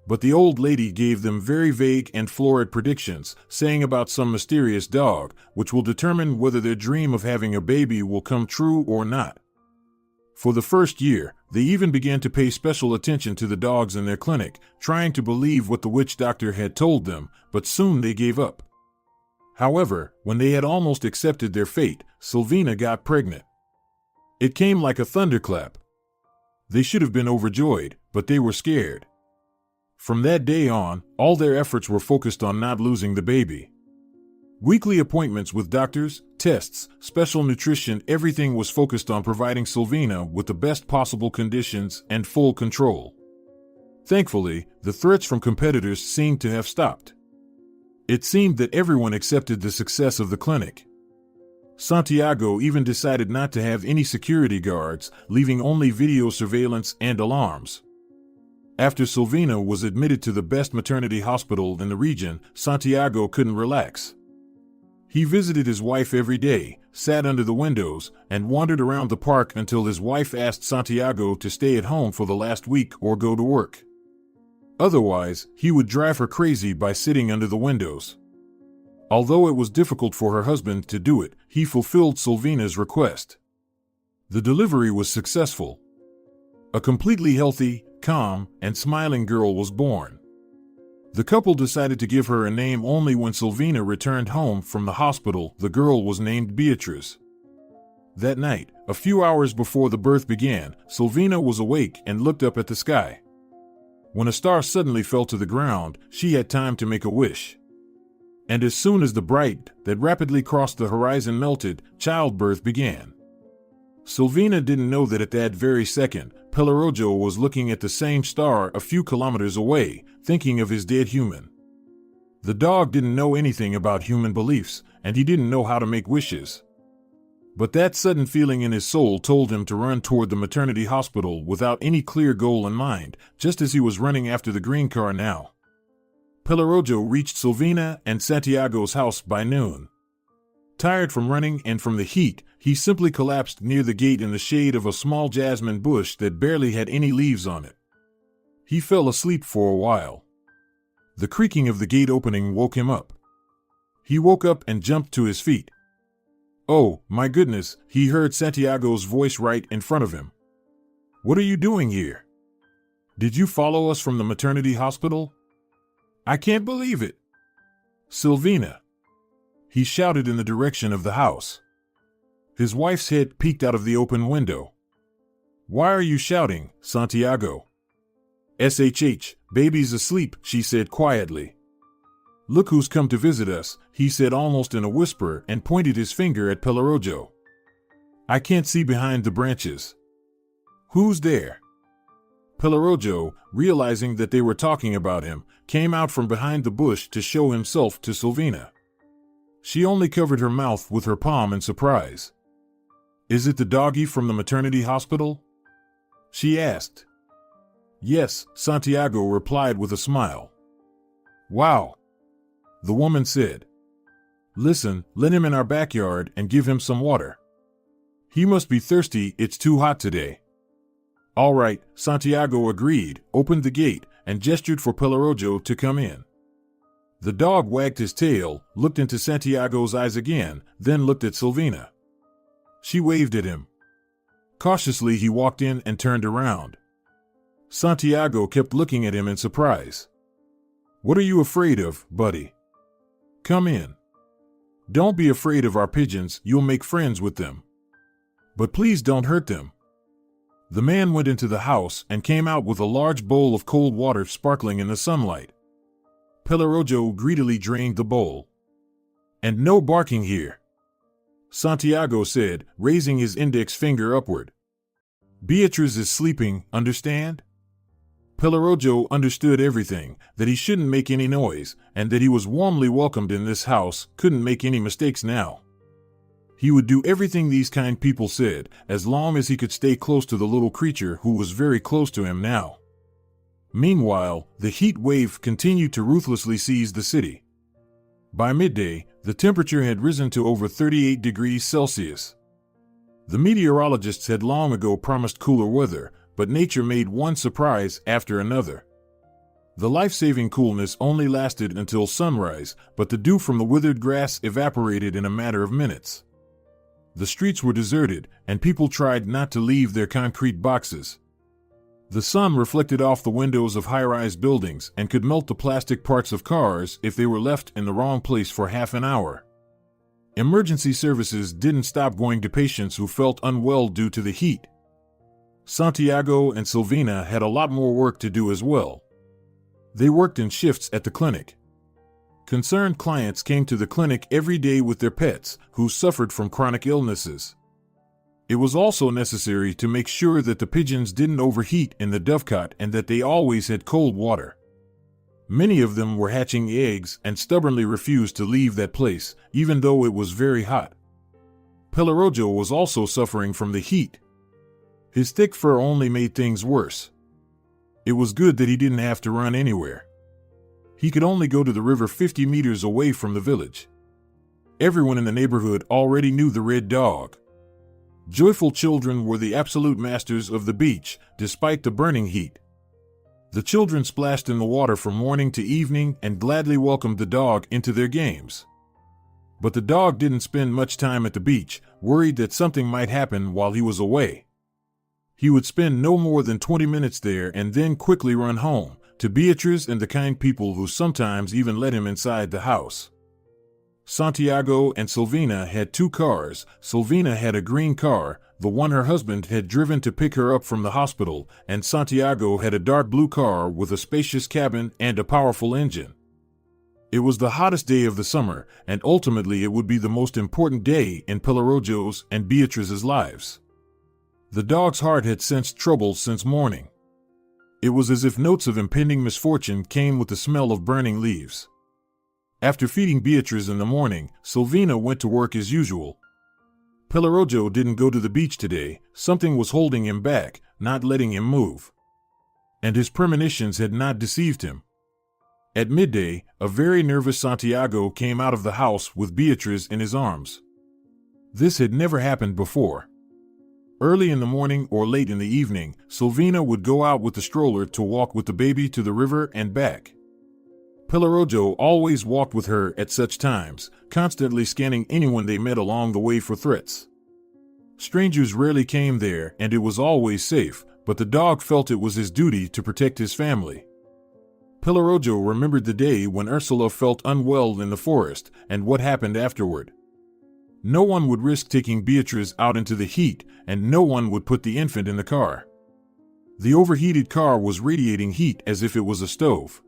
Speaker 2: But the old lady gave them very vague and florid predictions, saying about some mysterious dog, which will determine whether their dream of having a baby will come true or not. For the first year, they even began to pay special attention to the dogs in their clinic, trying to believe what the witch doctor had told them, but soon they gave up. However, when they had almost accepted their fate, Silvina got pregnant. It came like a thunderclap. They should have been overjoyed, but they were scared. From that day on, all their efforts were focused on not losing the baby. Weekly appointments with doctors, tests, special nutrition, everything was focused on providing Silvina with the best possible conditions and full control. Thankfully, the threats from competitors seemed to have stopped. It seemed that everyone accepted the success of the clinic. Santiago even decided not to have any security guards, leaving only video surveillance and alarms. After Silvina was admitted to the best maternity hospital in the region, Santiago couldn't relax. He visited his wife every day, sat under the windows, and wandered around the park until his wife asked Santiago to stay at home for the last week or go to work. Otherwise, he would drive her crazy by sitting under the windows. Although it was difficult for her husband to do it, he fulfilled Silvina's request. The delivery was successful. A completely healthy, calm, and smiling girl was born. The couple decided to give her a name only when Silvina returned home from the hospital. The girl was named Beatrice. That night, a few hours before the birth began, Silvina was awake and looked up at the sky. When a star suddenly fell to the ground, she had time to make a wish. And as soon as the bright that rapidly crossed the horizon melted, childbirth began. Silvina didn't know that at that very second, Pellerojo was looking at the same star a few kilometers away, thinking of his dead human. The dog didn't know anything about human beliefs, and he didn't know how to make wishes. But that sudden feeling in his soul told him to run toward the maternity hospital without any clear goal in mind, just as he was running after the green car now. Pellerojo reached Silvina and Santiago's house by noon. Tired from running and from the heat, he simply collapsed near the gate in the shade of a small jasmine bush that barely had any leaves on it. He fell asleep for a while. The creaking of the gate opening woke him up. He woke up and jumped to his feet. Oh, my goodness, he heard Santiago's voice right in front of him. What are you doing here? Did you follow us from the maternity hospital? I can't believe it. Silvina. He shouted in the direction of the house. His wife's head peeked out of the open window. Why are you shouting, Santiago? SHH, baby's asleep, she said quietly. Look who's come to visit us, he said almost in a whisper and pointed his finger at Pellerojo. I can't see behind the branches. Who's there? Pellerojo, realizing that they were talking about him, came out from behind the bush to show himself to Silvina. She only covered her mouth with her palm in surprise. Is it the doggy from the maternity hospital? She asked. Yes, Santiago replied with a smile. Wow. The woman said. Listen, let him in our backyard and give him some water. He must be thirsty, it's too hot today. All right, Santiago agreed, opened the gate, and gestured for Pellerojo to come in. The dog wagged his tail, looked into Santiago's eyes again, then looked at Silvina. She waved at him. Cautiously he walked in and turned around. Santiago kept looking at him in surprise. What are you afraid of, buddy? Come in. Don't be afraid of our pigeons, you'll make friends with them. But please don't hurt them. The man went into the house and came out with a large bowl of cold water sparkling in the sunlight. Pellerojo greedily drained the bowl. And no barking here, Santiago said, raising his index finger upward. Beatriz is sleeping, understand? Pellerojo understood everything, that he shouldn't make any noise, and that he was warmly welcomed in this house, couldn't make any mistakes now. He would do everything these kind people said, as long as he could stay close to the little creature who was very close to him now. Meanwhile, the heat wave continued to ruthlessly seize the city. By midday, the temperature had risen to over 38 degrees Celsius. The meteorologists had long ago promised cooler weather, but nature made one surprise after another. The life-saving coolness only lasted until sunrise, but the dew from the withered grass evaporated in a matter of minutes. The streets were deserted, and people tried not to leave their concrete boxes. The sun reflected off the windows of high-rise buildings and could melt the plastic parts of cars if they were left in the wrong place for half an hour. Emergency services didn't stop going to patients who felt unwell due to the heat. Santiago and Silvina had a lot more work to do as well. They worked in shifts at the clinic. Concerned clients came to the clinic every day with their pets, who suffered from chronic illnesses. It was also necessary to make sure that the pigeons didn't overheat in the dovecot and that they always had cold water. Many of them were hatching eggs and stubbornly refused to leave that place, even though it was very hot. Pellerojo was also suffering from the heat. His thick fur only made things worse. It was good that he didn't have to run anywhere. He could only go to the river 50 meters away from the village. Everyone in the neighborhood already knew the red dog. Joyful children were the absolute masters of the beach, despite the burning heat. The children splashed in the water from morning to evening and gladly welcomed the dog into their games. But the dog didn't spend much time at the beach, worried that something might happen while he was away. He would spend no more than 20 minutes there and then quickly run home, to Beatriz and the kind people who sometimes even let him inside the house. Santiago and Silvina had 2 cars. Silvina had a green car, the one her husband had driven to pick her up from the hospital, and Santiago had a dark blue car with a spacious cabin and a powerful engine. It was the hottest day of the summer, and ultimately it would be the most important day in Pellerojo's and Beatriz's lives. The dog's heart had sensed trouble since morning. It was as if notes of impending misfortune came with the smell of burning leaves. After feeding Beatriz in the morning, Silvina went to work as usual. Pellerojo didn't go to the beach today. Something was holding him back, not letting him move. And his premonitions had not deceived him. At midday, a very nervous Santiago came out of the house with Beatriz in his arms. This had never happened before. Early in the morning or late in the evening, Silvina would go out with the stroller to walk with the baby to the river and back. Pellerojo always walked with her at such times, constantly scanning anyone they met along the way for threats. Strangers rarely came there, and it was always safe, but the dog felt it was his duty to protect his family. Pellerojo remembered the day when Úrsula felt unwell in the forest, and what happened afterward. No one would risk taking Beatriz out into the heat, and no one would put the infant in the car. The overheated car was radiating heat as if it was a stove.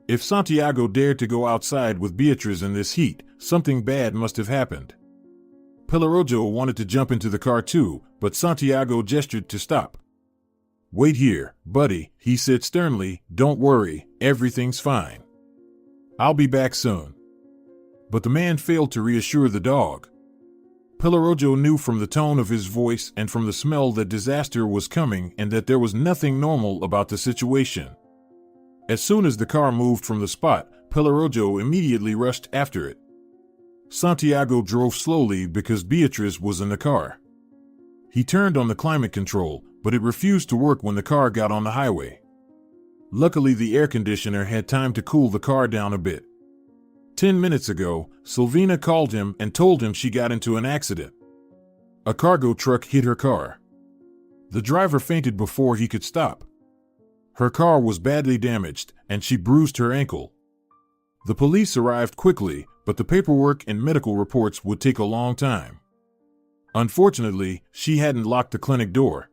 Speaker 2: If Santiago dared to go outside with Beatriz in this heat, something bad must have happened. Pellerojo wanted to jump into the car too, but Santiago gestured to stop. "Wait here, buddy," he said sternly. "Don't worry, everything's fine. I'll be back soon." But the man failed to reassure the dog. Pellerojo knew from the tone of his voice and from the smell that disaster was coming and that there was nothing normal about the situation. As soon as the car moved from the spot, Pellerojo immediately rushed after it. Santiago drove slowly because Beatriz was in the car. He turned on the climate control, but it refused to work when the car got on the highway. Luckily, the air conditioner had time to cool the car down a bit. 10 minutes ago, Silvina called him and told him she got into an accident. A cargo truck hit her car. The driver fainted before he could stop. Her car was badly damaged, and she bruised her ankle. The police arrived quickly, but the paperwork and medical reports would take a long time. Unfortunately, she hadn't locked the clinic door.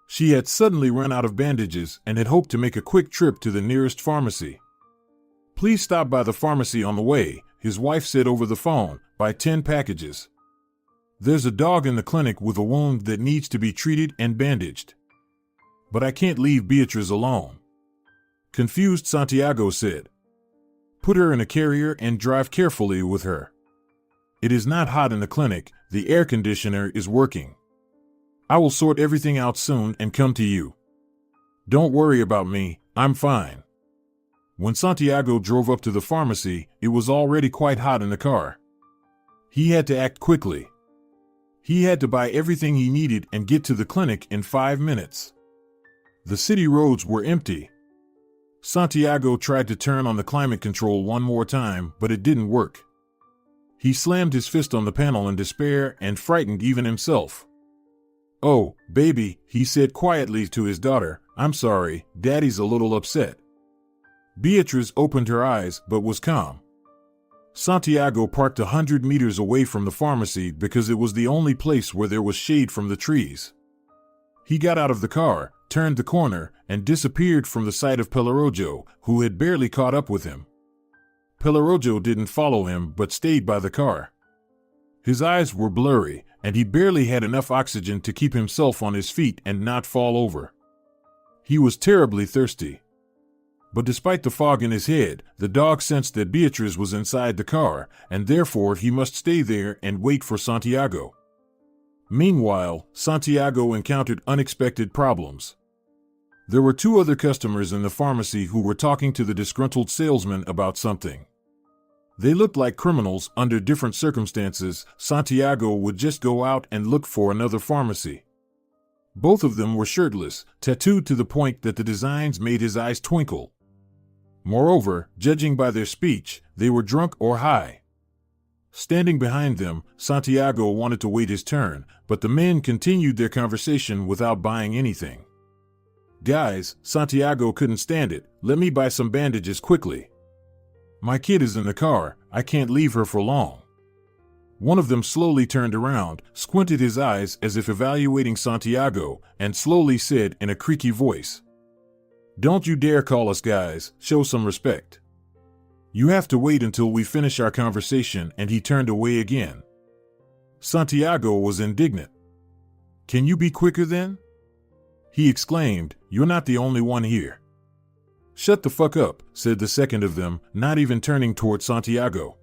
Speaker 2: She had suddenly run out of bandages and had hoped to make a quick trip to the nearest pharmacy. Please stop by the pharmacy on the way, his wife said over the phone, buy 10 packages. There's a dog in the clinic with a wound that needs to be treated and bandaged. But I can't leave Beatrice alone. Confused, Santiago said. Put her in a carrier and drive carefully with her. It is not hot in the clinic, the air conditioner is working. I will sort everything out soon and come to you. Don't worry about me, I'm fine. When Santiago drove up to the pharmacy, it was already quite hot in the car. He had to act quickly. He had to buy everything he needed and get to the clinic in 5 minutes. The city roads were empty. Santiago tried to turn on the climate control one more time, but it didn't work. He slammed his fist on the panel in despair and frightened even himself. Oh, baby, he said quietly to his daughter, I'm sorry, Daddy's a little upset. Beatrice opened her eyes but was calm. Santiago parked 100 meters away from the pharmacy because it was the only place where there was shade from the trees. He got out of the car, turned the corner, and disappeared from the sight of Pellerojo, who had barely caught up with him. Pellerojo didn't follow him but stayed by the car. His eyes were blurry, and he barely had enough oxygen to keep himself on his feet and not fall over. He was terribly thirsty. But despite the fog in his head, the dog sensed that Beatrice was inside the car, and therefore he must stay there and wait for Santiago. Meanwhile, Santiago encountered unexpected problems. There were 2 other customers in the pharmacy who were talking to the disgruntled salesman about something. They looked like criminals. Under different circumstances, Santiago would just go out and look for another pharmacy. Both of them were shirtless, tattooed to the point that the designs made his eyes twinkle. Moreover, judging by their speech, they were drunk or high. Standing behind them, Santiago wanted to wait his turn, but the men continued their conversation without buying anything. Guys, Santiago couldn't stand it, let me buy some bandages quickly. My kid is in the car, I can't leave her for long. One of them slowly turned around, squinted his eyes as if evaluating Santiago, and slowly said in a creaky voice, Don't you dare call us guys, show some respect. You have to wait until we finish our conversation, and he turned away again. Santiago was indignant. Can you be quicker then? He exclaimed, You're not the only one here. Shut the fuck up, said the second of them, not even turning toward Santiago.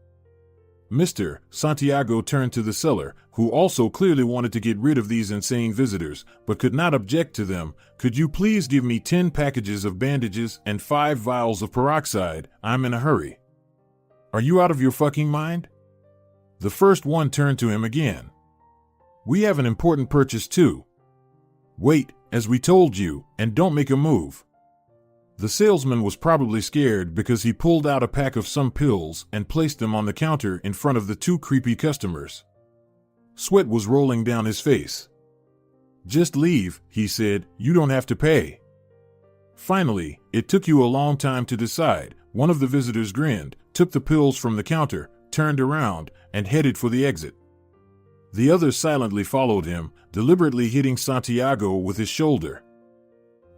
Speaker 2: Mr. Santiago turned to the seller, who also clearly wanted to get rid of these insane visitors, but could not object to them. Could you please give me 10 packages of bandages and 5 vials of peroxide? I'm in a hurry. Are you out of your fucking mind? The first one turned to him again. We have an important purchase too. Wait, as we told you, and don't make a move. The salesman was probably scared because he pulled out a pack of some pills and placed them on the counter in front of the 2 creepy customers. Sweat was rolling down his face. Just leave, he said, you don't have to pay. Finally, it took you a long time to decide. One of the visitors grinned, took the pills from the counter, turned around, and headed for the exit. The others silently followed him, deliberately hitting Santiago with his shoulder.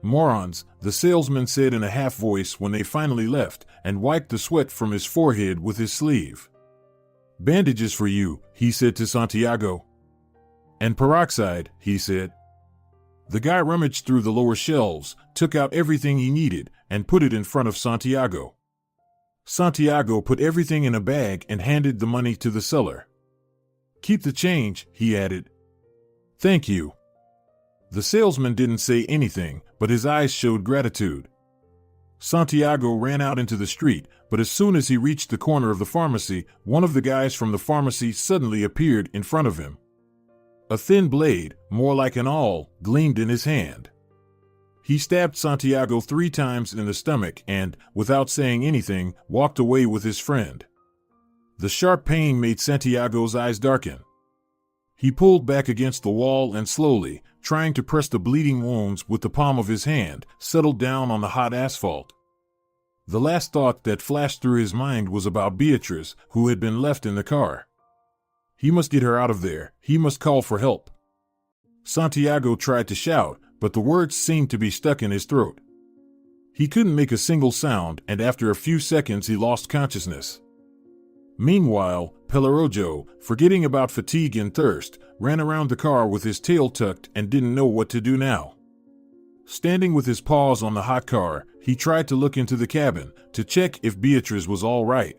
Speaker 2: Morons, the salesman said in a half voice when they finally left, and wiped the sweat from his forehead with his sleeve. Bandages for you, he said to Santiago. And peroxide, he said. The guy rummaged through the lower shelves, took out everything he needed, and put it in front of Santiago. Santiago put everything in a bag and handed the money to the seller. Keep the change, he added. Thank you. The salesman didn't say anything, but his eyes showed gratitude. Santiago ran out into the street, but as soon as he reached the corner of the pharmacy, one of the guys from the pharmacy suddenly appeared in front of him. A thin blade, more like an awl, gleamed in his hand. He stabbed Santiago 3 times in the stomach and, without saying anything, walked away with his friend. The sharp pain made Santiago's eyes darken. He pulled back against the wall and slowly, trying to press the bleeding wounds with the palm of his hand, settled down on the hot asphalt. The last thought that flashed through his mind was about Beatrice, who had been left in the car. He must get her out of there. He must call for help. Santiago tried to shout, but the words seemed to be stuck in his throat. He couldn't make a single sound, and after a few seconds he lost consciousness. Meanwhile, Pellerojo, forgetting about fatigue and thirst, ran around the car with his tail tucked and didn't know what to do now. Standing with his paws on the hot car, he tried to look into the cabin to check if Beatrice was all right.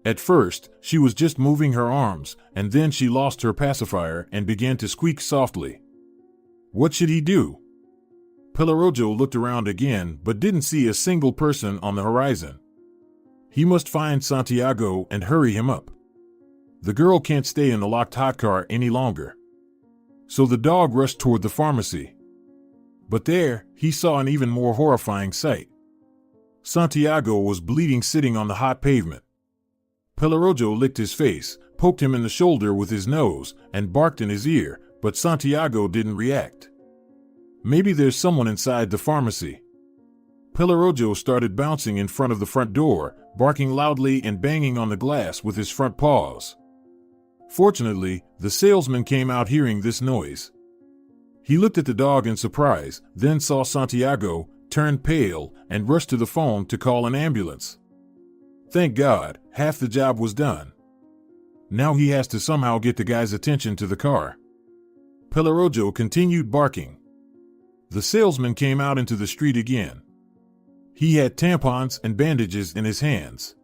Speaker 2: At first, she was just moving her arms, and then she lost her pacifier and began to squeak softly. What should he do? Pellerojo looked around again but didn't see a single person on the horizon. He must find Santiago and hurry him up. The girl can't stay in the locked hot car any longer. So the dog rushed toward the pharmacy. But there, he saw an even more horrifying sight. Santiago was bleeding sitting on the hot pavement. Pellerojo licked his face, poked him in the shoulder with his nose, and barked in his ear, but Santiago didn't react. Maybe there's someone inside the pharmacy. Pellerojo started bouncing in front of the front door, barking loudly and banging on the glass with his front paws. Fortunately, the salesman came out hearing this noise. He looked at the dog in surprise, then saw Santiago, turned pale, and rushed to the phone to call an ambulance. Thank God, half the job was done. Now he has to somehow get the guy's attention to the car. Pellerojo continued barking. The salesman came out into the street again. He had tampons and bandages in his hands.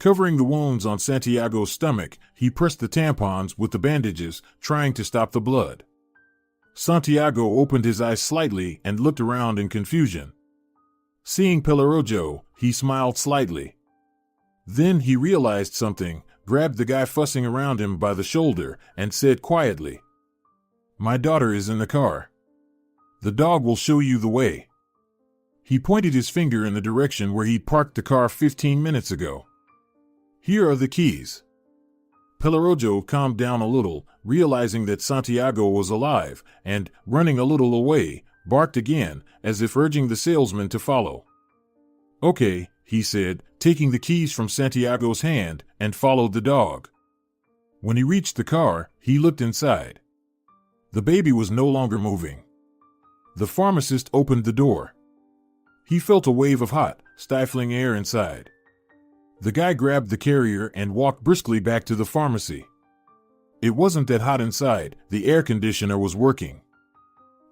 Speaker 2: Covering the wounds on Santiago's stomach, he pressed the tampons with the bandages, trying to stop the blood. Santiago opened his eyes slightly and looked around in confusion. Seeing Pellerojo, he smiled slightly. Then he realized something, grabbed the guy fussing around him by the shoulder, and said quietly, "My daughter is in the car. The dog will show you the way." He pointed his finger in the direction where he'd parked the car 15 minutes ago. "Here are the keys." Pellerojo calmed down a little, realizing that Santiago was alive, and, running a little away, barked again, as if urging the salesman to follow. "Okay," he said, taking the keys from Santiago's hand, and followed the dog. When he reached the car, he looked inside. The baby was no longer moving. The pharmacist opened the door. He felt a wave of hot, stifling air inside. The guy grabbed the carrier and walked briskly back to the pharmacy. It wasn't that hot inside, the air conditioner was working.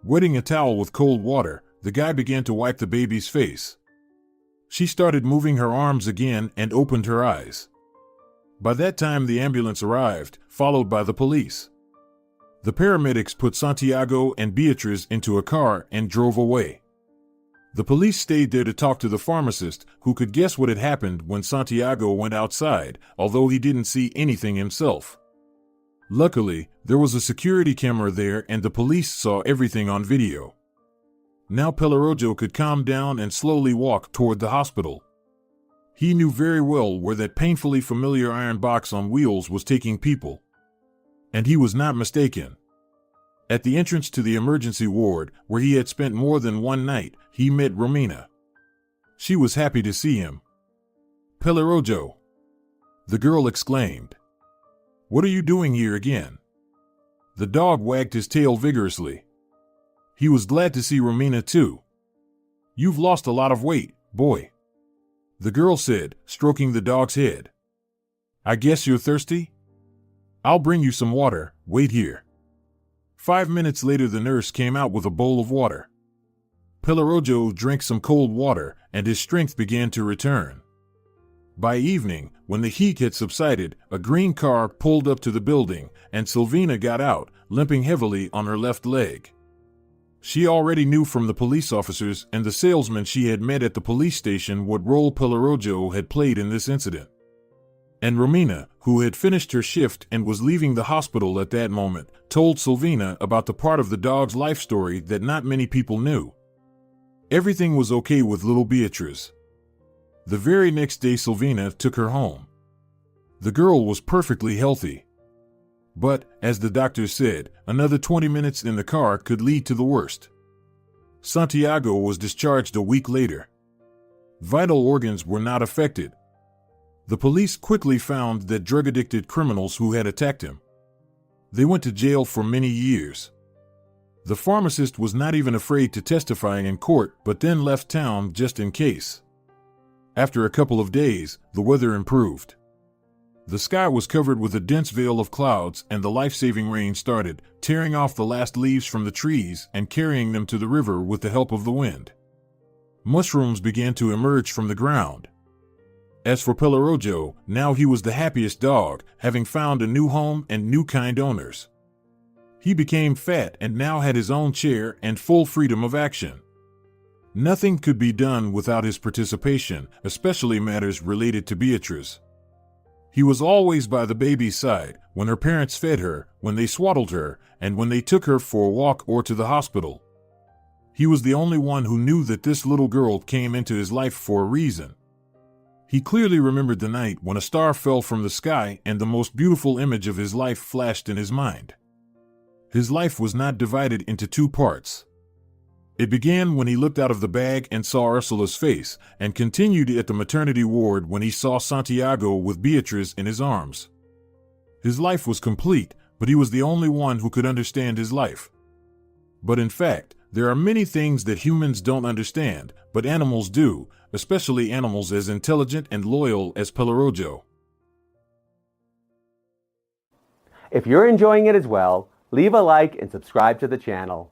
Speaker 2: Wetting a towel with cold water, the guy began to wipe the baby's face. She started moving her arms again and opened her eyes. By that time the ambulance arrived, followed by the police. The paramedics put Santiago and Beatrice into a car and drove away. The police stayed there to talk to the pharmacist, who could guess what had happened when Santiago went outside, although he didn't see anything himself. Luckily, there was a security camera there and the police saw everything on video. Now Pellerojo could calm down and slowly walk toward the hospital. He knew very well where that painfully familiar iron box on wheels was taking people. And he was not mistaken. At the entrance to the emergency ward, where he had spent more than one night, he met Romina. She was happy to see him. "Pellerojo!" the girl exclaimed. "What are you doing here again?" The dog wagged his tail vigorously. He was glad to see Romina too. "You've lost a lot of weight, boy," the girl said, stroking the dog's head. "I guess you're thirsty? I'll bring you some water, wait here." 5 minutes later the nurse came out with a bowl of water. Pellerojo drank some cold water, and his strength began to return. By evening, when the heat had subsided, a green car pulled up to the building, and Silvina got out, limping heavily on her left leg. She already knew from the police officers and the salesman she had met at the police station what role Pellerojo had played in this incident. And Romina, who had finished her shift and was leaving the hospital at that moment, told Silvina about the part of the dog's life story that not many people knew. Everything was okay with little Beatrice. The very next day Silvina took her home. The girl was perfectly healthy. But, as the doctor said, another 20 minutes in the car could lead to the worst. Santiago was discharged a week later. Vital organs were not affected. The police quickly found that drug-addicted criminals who had attacked him. They went to jail for many years. The pharmacist was not even afraid to testify in court, but then left town just in case. After a couple of days, the weather improved. The sky was covered with a dense veil of clouds, and the life-saving rain started, tearing off the last leaves from the trees and carrying them to the river with the help of the wind. Mushrooms began to emerge from the ground. As for Pelorojo, now he was the happiest dog, having found a new home and new kind owners. He became fat and now had his own chair and full freedom of action. Nothing could be done without his participation, especially matters related to Beatrice. He was always by the baby's side, when her parents fed her, when they swaddled her, and when they took her for a walk or to the hospital. He was the only one who knew that this little girl came into his life for a reason. He clearly remembered the night when a star fell from the sky and the most beautiful image of his life flashed in his mind. His life was not divided into two parts. It began when he looked out of the bag and saw Ursula's face, and continued at the maternity ward when he saw Santiago with Beatrice in his arms. His life was complete, but he was the only one who could understand his life. But in fact, there are many things that humans don't understand, but animals do, especially animals as intelligent and loyal as Pelorojo.
Speaker 1: If you're enjoying it as well, leave a like and subscribe to the channel.